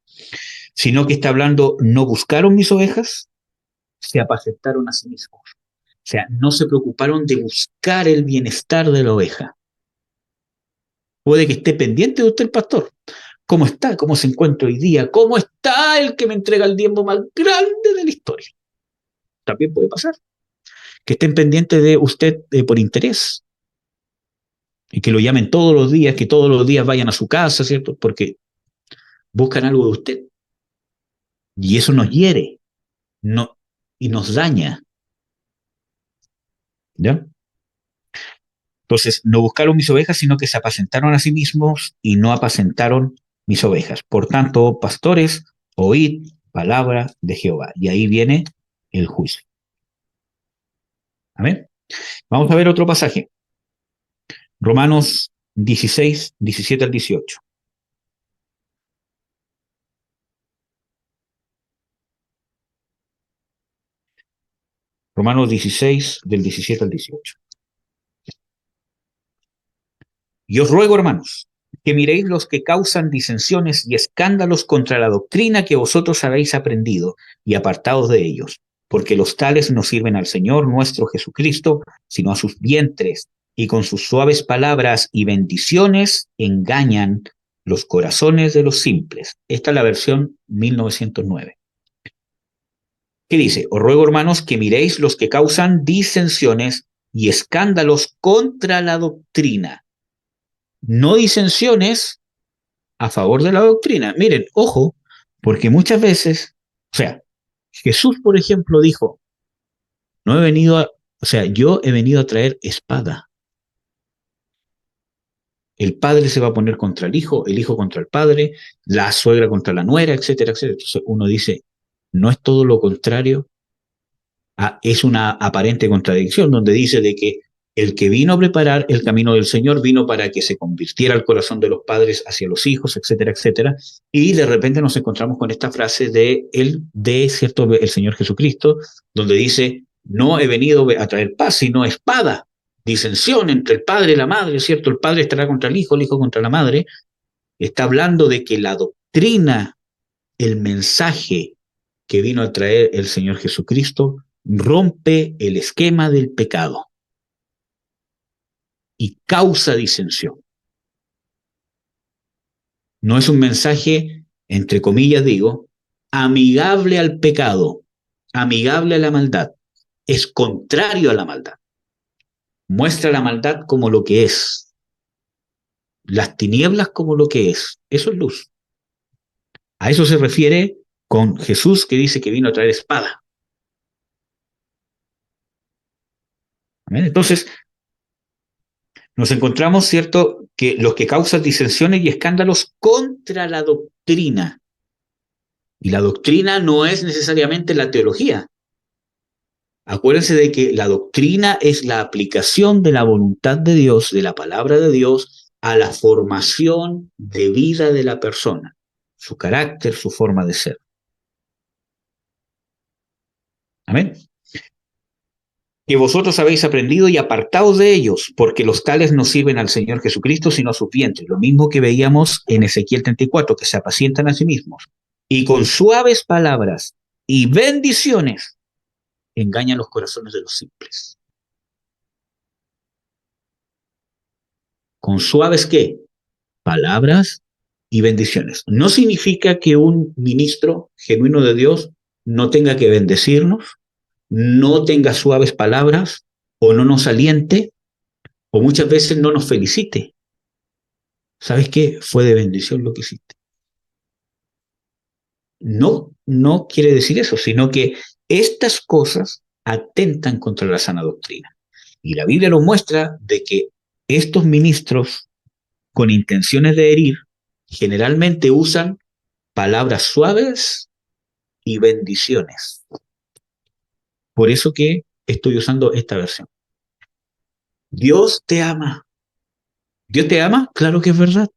Sino que está hablando, no buscaron mis ovejas, se apacentaron a sí mismos. O sea, no se preocuparon de buscar el bienestar de la oveja. Puede que esté pendiente de usted el pastor. ¿Cómo está? ¿Cómo se encuentra hoy día? ¿Cómo está el que me entrega el diezmo más grande de la historia? También puede pasar. Que estén pendientes de usted por interés. Y que lo llamen todos los días, que todos los días vayan a su casa, ¿cierto? Porque buscan algo de usted. Y eso nos hiere no, y nos daña. ¿Ya? Entonces, no buscaron mis ovejas, sino que se apacentaron a sí mismos y no apacentaron mis ovejas. Por tanto, pastores, oíd palabra de Jehová. Y ahí viene el juicio. Amén. Vamos a ver otro pasaje. Romanos 16, 17 al 18. Romanos 16, del 17 al 18. Y os ruego, hermanos, que miréis los que causan disensiones y escándalos contra la doctrina que vosotros habéis aprendido y apartaos de ellos, porque los tales no sirven al Señor nuestro Jesucristo, sino a sus vientres, y con sus suaves palabras y bendiciones engañan los corazones de los simples. Esta es la versión 1909. ¿Qué dice? Os ruego, hermanos, que miréis los que causan disensiones y escándalos contra la doctrina, no disensiones a favor de la doctrina. Miren, ojo, porque muchas veces, o sea, Jesús, por ejemplo, dijo, no he venido a, o sea, yo he venido a traer espada. El padre se va a poner contra el hijo contra el padre, la suegra contra la nuera, etcétera, etcétera. Entonces uno dice, ¿no es todo lo contrario? Es una aparente contradicción donde dice de que el que vino a preparar el camino del Señor vino para que se convirtiera el corazón de los padres hacia los hijos, etcétera, etcétera. Y de repente nos encontramos con esta frase cierto, el Señor Jesucristo, donde dice, no he venido a traer paz, sino espada, disensión entre el padre y la madre, ¿cierto? El padre estará contra el hijo contra la madre. Está hablando de que la doctrina, el mensaje que vino a traer el Señor Jesucristo, rompe el esquema del pecado y causa disensión. No es un mensaje, entre comillas digo, amigable al pecado, amigable a la maldad. Es contrario a la maldad. Muestra la maldad como lo que es, las tinieblas como lo que es. Eso es luz. A eso se refiere con Jesús que dice que vino a traer espada. ¿Amén? Entonces, nos encontramos, ¿cierto?, que los que causan disensiones y escándalos contra la doctrina. Y la doctrina no es necesariamente la teología. Acuérdense de que la doctrina es la aplicación de la voluntad de Dios, de la palabra de Dios, a la formación de vida de la persona, su carácter, su forma de ser. Amén. Que vosotros habéis aprendido y apartaos de ellos, porque los tales no sirven al Señor Jesucristo, sino a sus vientres. Lo mismo que veíamos en Ezequiel 34, que se apacientan a sí mismos. Y con suaves palabras y bendiciones engañan los corazones de los simples. ¿Con suaves qué? Palabras y bendiciones. No significa que un ministro genuino de Dios no tenga que bendecirnos, no tenga suaves palabras, o no nos aliente, o muchas veces no nos felicite. ¿Sabes qué? Fue de bendición lo que hiciste. No quiere decir eso, sino que Estas cosas atentan contra la sana doctrina. Y la Biblia nos muestra de que estos ministros, con intenciones de herir, generalmente usan palabras suaves y bendiciones. Por eso que estoy usando esta versión. Dios te ama. ¿Dios te ama? Claro que es verdad.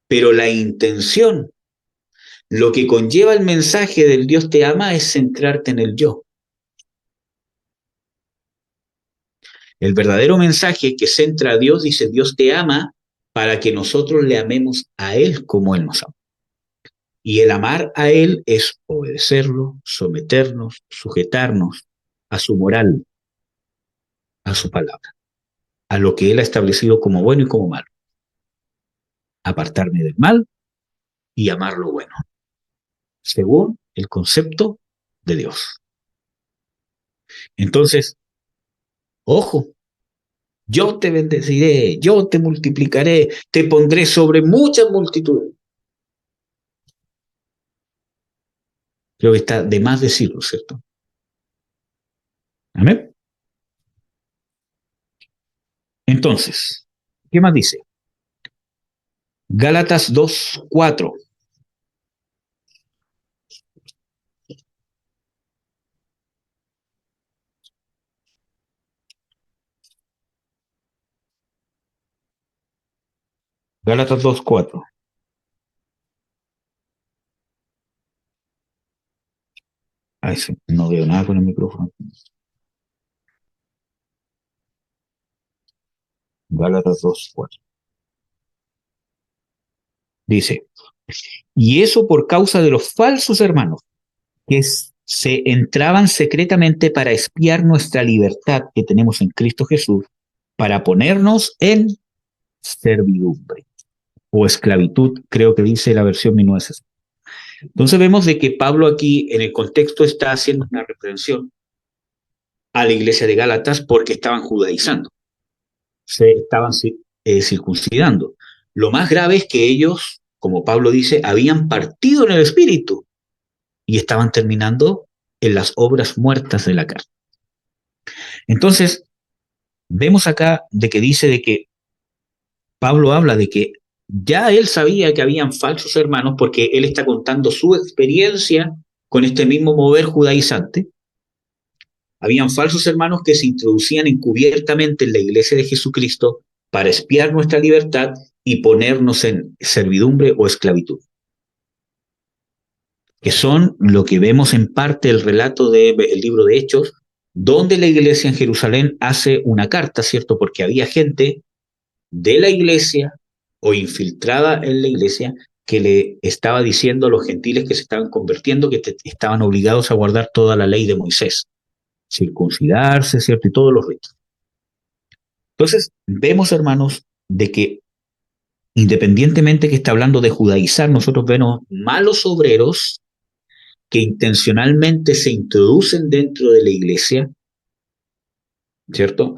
Pero la intención, lo que conlleva el mensaje del Dios te ama es centrarte en el yo. El verdadero mensaje que centra a Dios dice Dios te ama para que nosotros le amemos a Él como Él nos ama. Y el amar a Él es obedecerlo, someternos, sujetarnos a su moral, a su palabra, a lo que Él ha establecido como bueno y como malo. Apartarme del mal y amar lo bueno, según el concepto de Dios. Entonces, ojo, yo te bendeciré, yo te multiplicaré, te pondré sobre muchas multitudes. Creo que está de más decirlo, ¿cierto? Amén. Entonces, ¿qué más dice? Gálatas 2:4. Gálatas 2:4. Ay, sí, no veo nada con el micrófono. Gálatas 2:4. Dice, y eso por causa de los falsos hermanos, que se entraban secretamente para espiar nuestra libertad que tenemos en Cristo Jesús, para ponernos en servidumbre o esclavitud, creo que dice la versión 1960. Entonces vemos de que Pablo aquí en el contexto está haciendo una reprensión a la iglesia de Gálatas porque estaban judaizando, se estaban circuncidando. Lo más grave es que ellos, como Pablo dice, habían partido en el espíritu y estaban terminando en las obras muertas de la carne. Entonces, vemos acá de que dice de que Pablo habla de que ya él sabía que habían falsos hermanos porque él está contando su experiencia con este mismo mover judaizante. Habían falsos hermanos que se introducían encubiertamente en la iglesia de Jesucristo para espiar nuestra libertad y ponernos en servidumbre o esclavitud, que son lo que vemos en parte el relato del libro de Hechos, donde la iglesia en Jerusalén hace una carta, ¿cierto? Porque había gente de la iglesia o infiltrada en la iglesia que le estaba diciendo a los gentiles que se estaban convirtiendo que estaban obligados a guardar toda la ley de Moisés, circuncidarse, ¿cierto? Y todos los ritos. Entonces, vemos, hermanos, de que independientemente que está hablando de judaizar, nosotros vemos malos obreros que intencionalmente se introducen dentro de la iglesia, ¿cierto?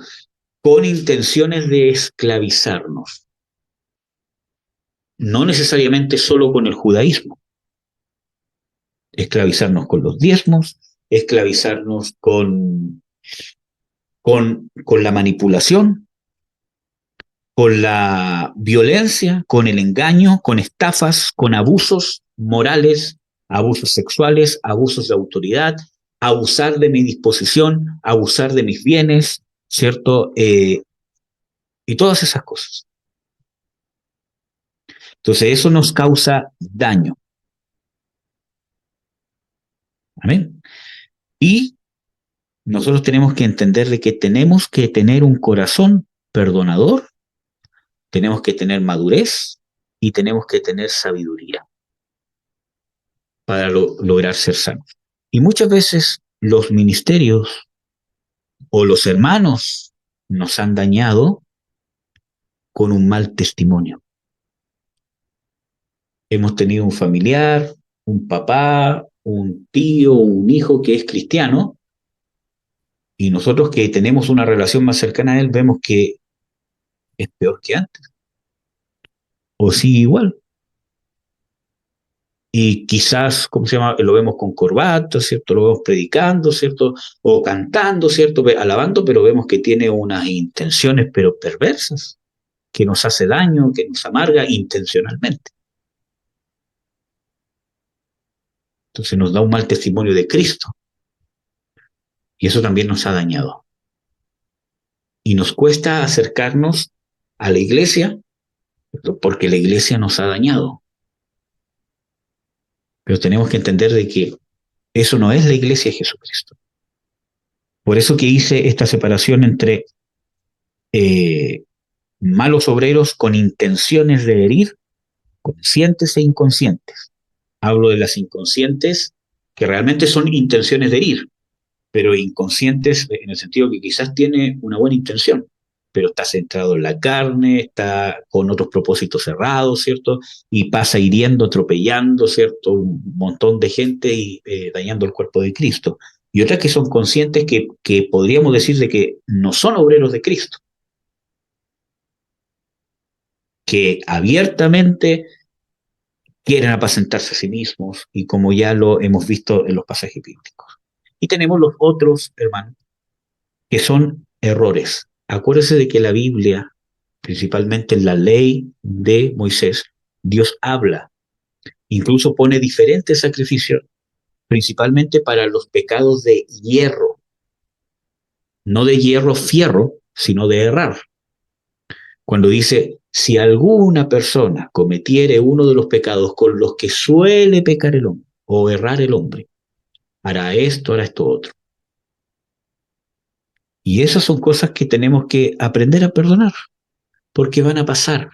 Con intenciones de esclavizarnos. No necesariamente solo con el judaísmo. Esclavizarnos con los diezmos, esclavizarnos con la manipulación, con la violencia, con el engaño, con estafas, con abusos morales, abusos sexuales, abusos de autoridad, abusar de mi disposición, abusar de mis bienes, ¿cierto? Y todas esas cosas. Entonces eso nos causa daño. ¿Amén? Y nosotros tenemos que entender de que tenemos que tener un corazón perdonador, tenemos que tener madurez y tenemos que tener sabiduría para lograr ser sanos. Y muchas veces los ministerios o los hermanos nos han dañado con un mal testimonio. Hemos tenido un familiar, un papá, un tío, un hijo que es cristiano, y nosotros que tenemos una relación más cercana a él vemos que es peor que antes, o sí igual. y quizás, ¿cómo se llama? Lo vemos con corbata, ¿cierto? Lo vemos predicando, ¿cierto? O cantando, ¿cierto? Alabando, pero vemos que tiene unas intenciones, pero perversas, que nos hace daño, que nos amarga intencionalmente. Entonces nos da un mal testimonio de Cristo. Y eso también nos ha dañado. Y nos cuesta acercarnos a la iglesia, ¿cierto? Porque la iglesia nos ha dañado. Pero tenemos que entender de que eso no es la iglesia de Jesucristo. Por eso que hice esta separación entre eh, malos obreros con intenciones de herir, conscientes e inconscientes. Hablo de las inconscientes que realmente son intenciones de herir, pero inconscientes en el sentido que quizás tiene una buena intención, pero está centrado en la carne, está con otros propósitos cerrados, ¿cierto? Y pasa hiriendo, atropellando, ¿cierto? Un montón de gente y dañando el cuerpo de Cristo. Y otras que son conscientes que podríamos decir de que no son obreros de Cristo, que abiertamente quieren apacentarse a sí mismos y como ya lo hemos visto en los pasajes bíblicos. Y tenemos los otros, hermanos, que son errores. Acuérdese de que la Biblia, principalmente en la ley de Moisés, Dios habla, incluso pone diferentes sacrificios, principalmente para los pecados de hierro, no de hierro fierro, sino de errar. Cuando dice, si alguna persona cometiere uno de los pecados con los que suele pecar el hombre o errar el hombre, hará esto otro. Y esas son cosas que tenemos que aprender a perdonar, porque van a pasar,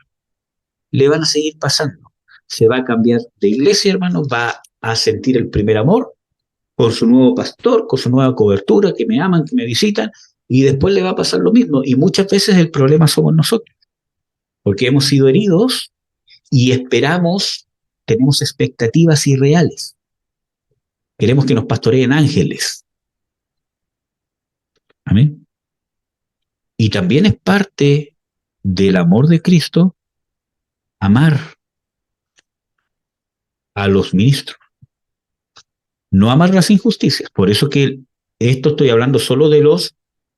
le van a seguir pasando. Se va a cambiar de iglesia, hermano, va a sentir el primer amor con su nuevo pastor, con su nueva cobertura, que me aman, que me visitan, y después le va a pasar lo mismo. Y muchas veces el problema somos nosotros, porque hemos sido heridos y esperamos, tenemos expectativas irreales. Queremos que nos pastoreen ángeles. Amén. Y también es parte del amor de Cristo amar a los ministros, no amar las injusticias. Por eso que esto estoy hablando solo de los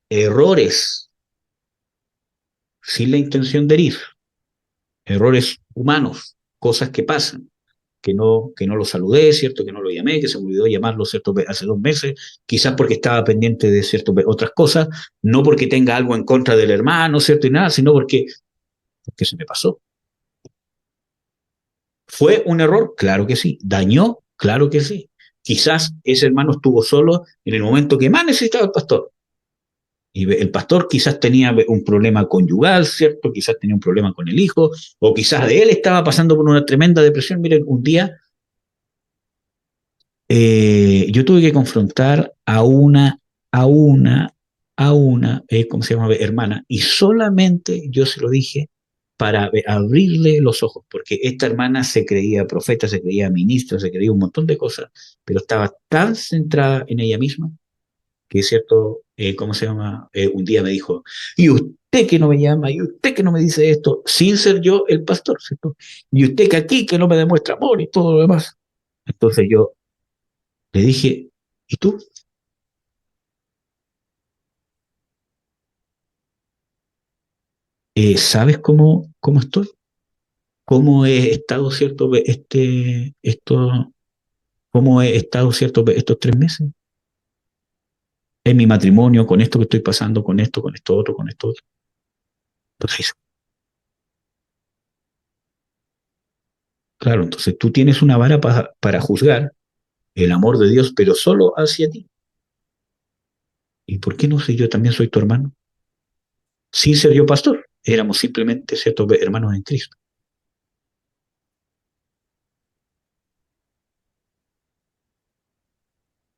errores, sin la intención de herir, errores humanos, cosas que pasan, que no lo saludé, ¿cierto? Que no lo llamé, que se me olvidó llamarlo, ¿cierto? Hace 2 meses, quizás porque estaba pendiente de, ¿cierto? Otras cosas, no porque tenga algo en contra del hermano, ¿cierto? Y nada, sino porque se me pasó. ¿Fue un error? Claro que sí. ¿Dañó? Claro que sí. Quizás ese hermano estuvo solo en el momento que más necesitaba el pastor. Y el pastor quizás tenía un problema conyugal, ¿cierto? Quizás tenía un problema con el hijo, o quizás él estaba pasando por una tremenda depresión. Miren, un día yo tuve que confrontar a una, ¿cómo se llama? Hermana, y solamente yo se lo dije para abrirle los ojos, porque esta hermana se creía profeta, se creía ministra, se creía un montón de cosas, pero estaba tan centrada en ella misma que es cierto, ¿cómo se llama? Un día me dijo, y usted que no me llama, y usted que no me dice esto, sin ser yo el pastor, ¿cierto? Y usted que aquí que no me demuestra amor y todo lo demás. Entonces yo le dije, ¿y tú? ¿Sabes cómo estoy? ¿Cómo he estado, cierto, cómo he estado, cierto, estos 3 meses? En mi matrimonio, con esto que estoy pasando, con esto otro, con esto otro. Entonces, claro, entonces tú tienes una vara para juzgar el amor de Dios, pero solo hacia ti. ¿Y por qué no sé yo también soy tu hermano? Sin ser yo pastor, éramos simplemente, cierto, hermanos en Cristo.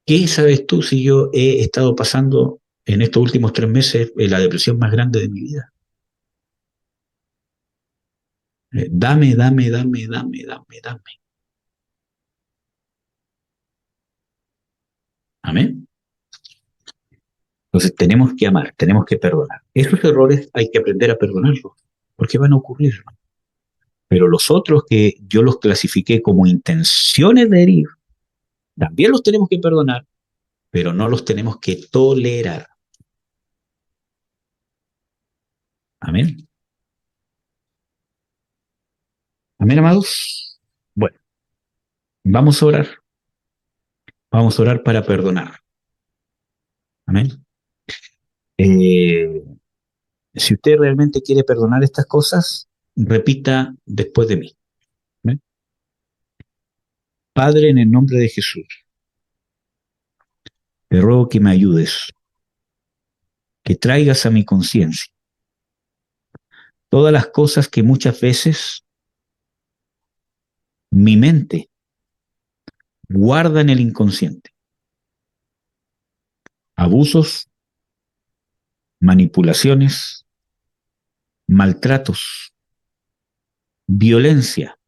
¿Qué sabes tú si yo he estado pasando en estos últimos 3 meses la depresión más grande de mi vida? Dame, dame, dame, dame, dame, dame. Amén. Entonces tenemos que amar, tenemos que perdonar. Esos errores hay que aprender a perdonarlos, porque van a ocurrir. Pero los otros que yo los clasifiqué como intenciones de herir, también los tenemos que perdonar, pero no los tenemos que tolerar. Amén. Amén, amados. Bueno, vamos a orar. Vamos a orar para perdonar. Amén. Si usted realmente quiere perdonar estas cosas, repita después de mí. ¿Amén? Padre, en el nombre de Jesús, te ruego que me ayudes, que traigas a mi conciencia todas las cosas que muchas veces mi mente guarda en el inconsciente. Abusos, manipulaciones, maltratos, violencia,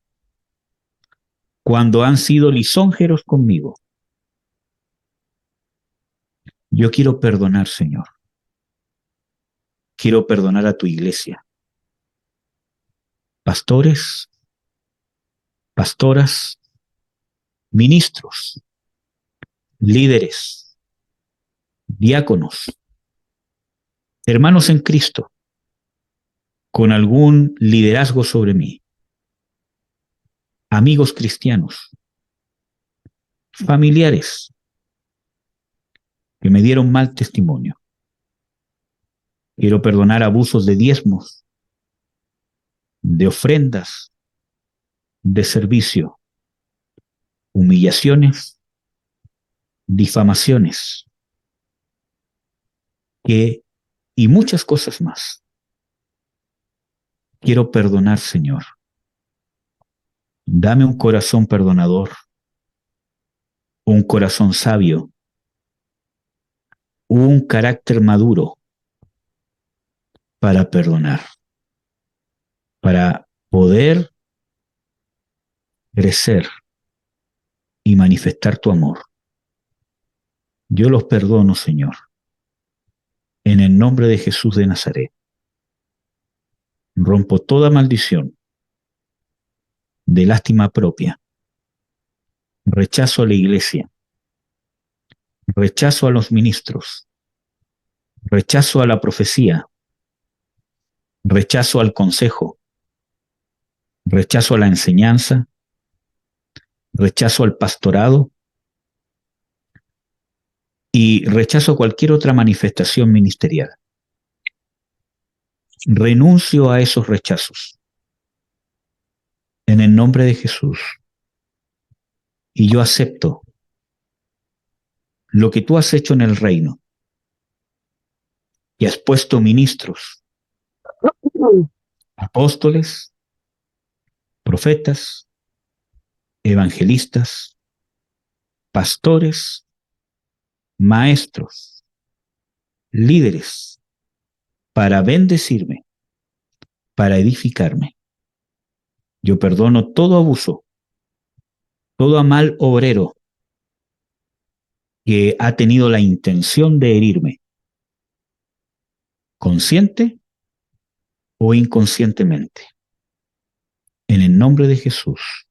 cuando han sido lisonjeros conmigo. Yo quiero perdonar, Señor. Quiero perdonar a tu iglesia. Pastores, pastoras, ministros, líderes, diáconos, hermanos en Cristo, con algún liderazgo sobre mí, amigos cristianos, familiares que me dieron mal testimonio. Quiero perdonar abusos de diezmos, de ofrendas, de servicio, humillaciones, difamaciones, y muchas cosas más. Quiero perdonar, Señor. Dame un corazón perdonador, un corazón sabio, un carácter maduro para perdonar, para poder crecer y manifestar tu amor. Yo los perdono, Señor, en el nombre de Jesús de Nazaret. Rompo toda maldición de lástima propia. Rechazo a la iglesia. Rechazo a los ministros. Rechazo a la profecía. Rechazo al consejo. Rechazo a la enseñanza. Rechazo al pastorado. Y rechazo a cualquier otra manifestación ministerial. Renuncio a esos rechazos en el nombre de Jesús. Y yo acepto lo que tú has hecho en el reino. Y has puesto ministros, apóstoles, profetas, evangelistas, pastores, maestros, líderes, para bendecirme, para edificarme. Yo perdono todo abuso, todo mal obrero que ha tenido la intención de herirme, consciente o inconscientemente. En el nombre de Jesús,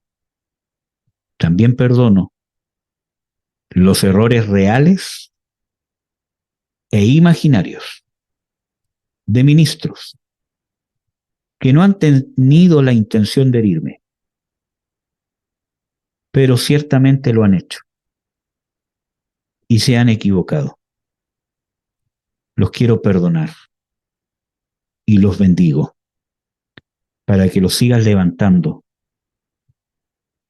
también perdono los errores reales e imaginarios de ministros que no han tenido la intención de herirme, pero ciertamente lo han hecho y se han equivocado. Los quiero perdonar y los bendigo para que los sigas levantando,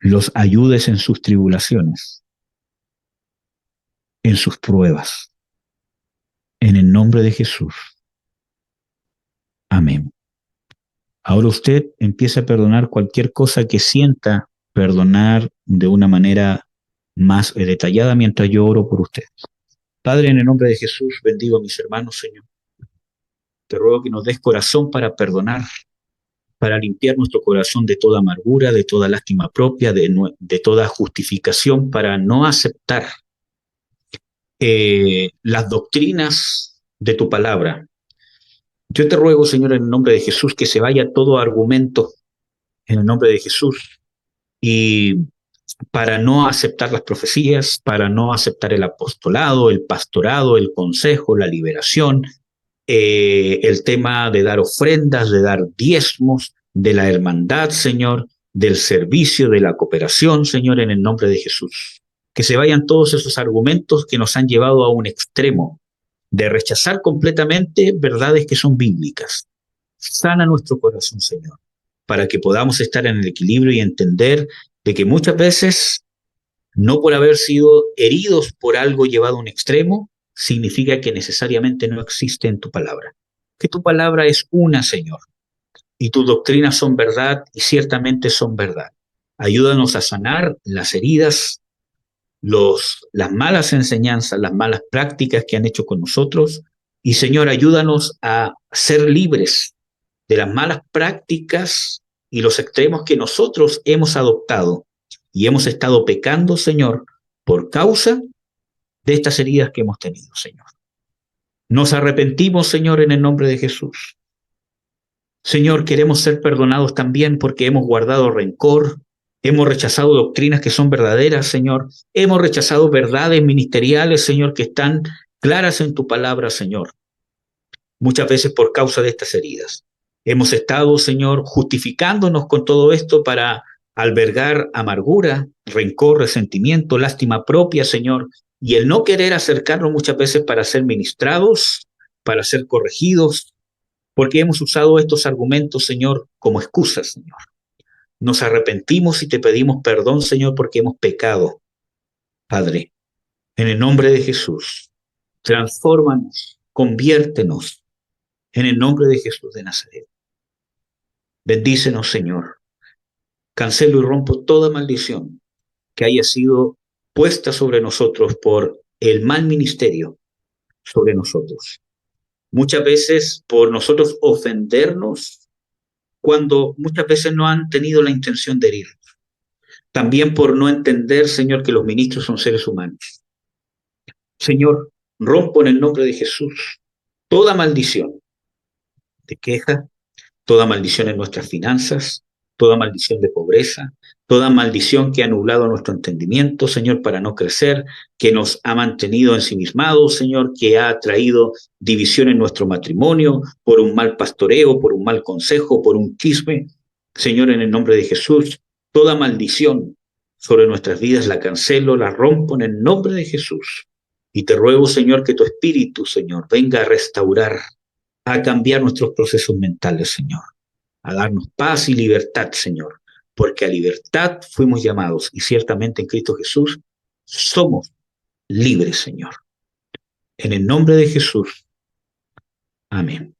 los ayudes en sus tribulaciones, en sus pruebas, en el nombre de Jesús. Amén. Ahora usted empieza a perdonar cualquier cosa que sienta perdonar de una manera más detallada mientras yo oro por usted. Padre, en el nombre de Jesús, bendigo a mis hermanos, Señor. Te ruego que nos des corazón para perdonar, para limpiar nuestro corazón de toda amargura, de toda lástima propia, de toda justificación, para no aceptar las doctrinas de tu palabra. Yo te ruego, Señor, en el nombre de Jesús, que se vaya todo argumento en el nombre de Jesús. Y para no aceptar las profecías, para no aceptar el apostolado, el pastorado, el consejo, la liberación, el tema de dar ofrendas, de dar diezmos, de la hermandad, Señor, del servicio, de la cooperación, Señor, en el nombre de Jesús. Que se vayan todos esos argumentos que nos han llevado a un extremo de rechazar completamente verdades que son bíblicas. Sana nuestro corazón, Señor, para que podamos estar en el equilibrio y entender de que muchas veces, no por haber sido heridos por algo llevado a un extremo, significa que necesariamente no existe en tu palabra. Que tu palabra es una, Señor, y tus doctrinas son verdad y ciertamente son verdad. Ayúdanos a sanar las heridas, las malas enseñanzas, las malas prácticas que han hecho con nosotros. Y Señor, ayúdanos a ser libres de las malas prácticas y los extremos que nosotros hemos adoptado y hemos estado pecando, Señor, por causa de estas heridas que hemos tenido, Señor. Nos arrepentimos, Señor, en el nombre de Jesús. Señor, queremos ser perdonados también porque hemos guardado rencor, hemos rechazado doctrinas que son verdaderas, Señor. Hemos rechazado verdades ministeriales, Señor, que están claras en tu palabra, Señor. Muchas veces por causa de estas heridas. Hemos estado, Señor, justificándonos con todo esto para albergar amargura, rencor, resentimiento, lástima propia, Señor, y el no querer acercarnos muchas veces para ser ministrados, para ser corregidos, porque hemos usado estos argumentos, Señor, como excusas, Señor. Nos arrepentimos y te pedimos perdón, Señor, porque hemos pecado, Padre. En el nombre de Jesús, transfórmanos, conviértenos, en el nombre de Jesús de Nazaret. Bendícenos, Señor. Cancelo y rompo toda maldición que haya sido puesta sobre nosotros por el mal ministerio sobre nosotros. Muchas veces por nosotros ofendernos cuando muchas veces no han tenido la intención de herir. También por no entender, Señor, que los ministros son seres humanos. Señor, rompo en el nombre de Jesús toda maldición de queja, toda maldición en nuestras finanzas, toda maldición de pobreza, toda maldición que ha nublado nuestro entendimiento, Señor, para no crecer, que nos ha mantenido ensimismados, Señor, que ha traído división en nuestro matrimonio por un mal pastoreo, por un mal consejo, por un chisme. Señor, en el nombre de Jesús, toda maldición sobre nuestras vidas la cancelo, la rompo en el nombre de Jesús. Y te ruego, Señor, que tu Espíritu, Señor, venga a restaurar, a cambiar nuestros procesos mentales, Señor, a darnos paz y libertad, Señor, porque a libertad fuimos llamados y ciertamente en Cristo Jesús somos libres, Señor. En el nombre de Jesús. Amén.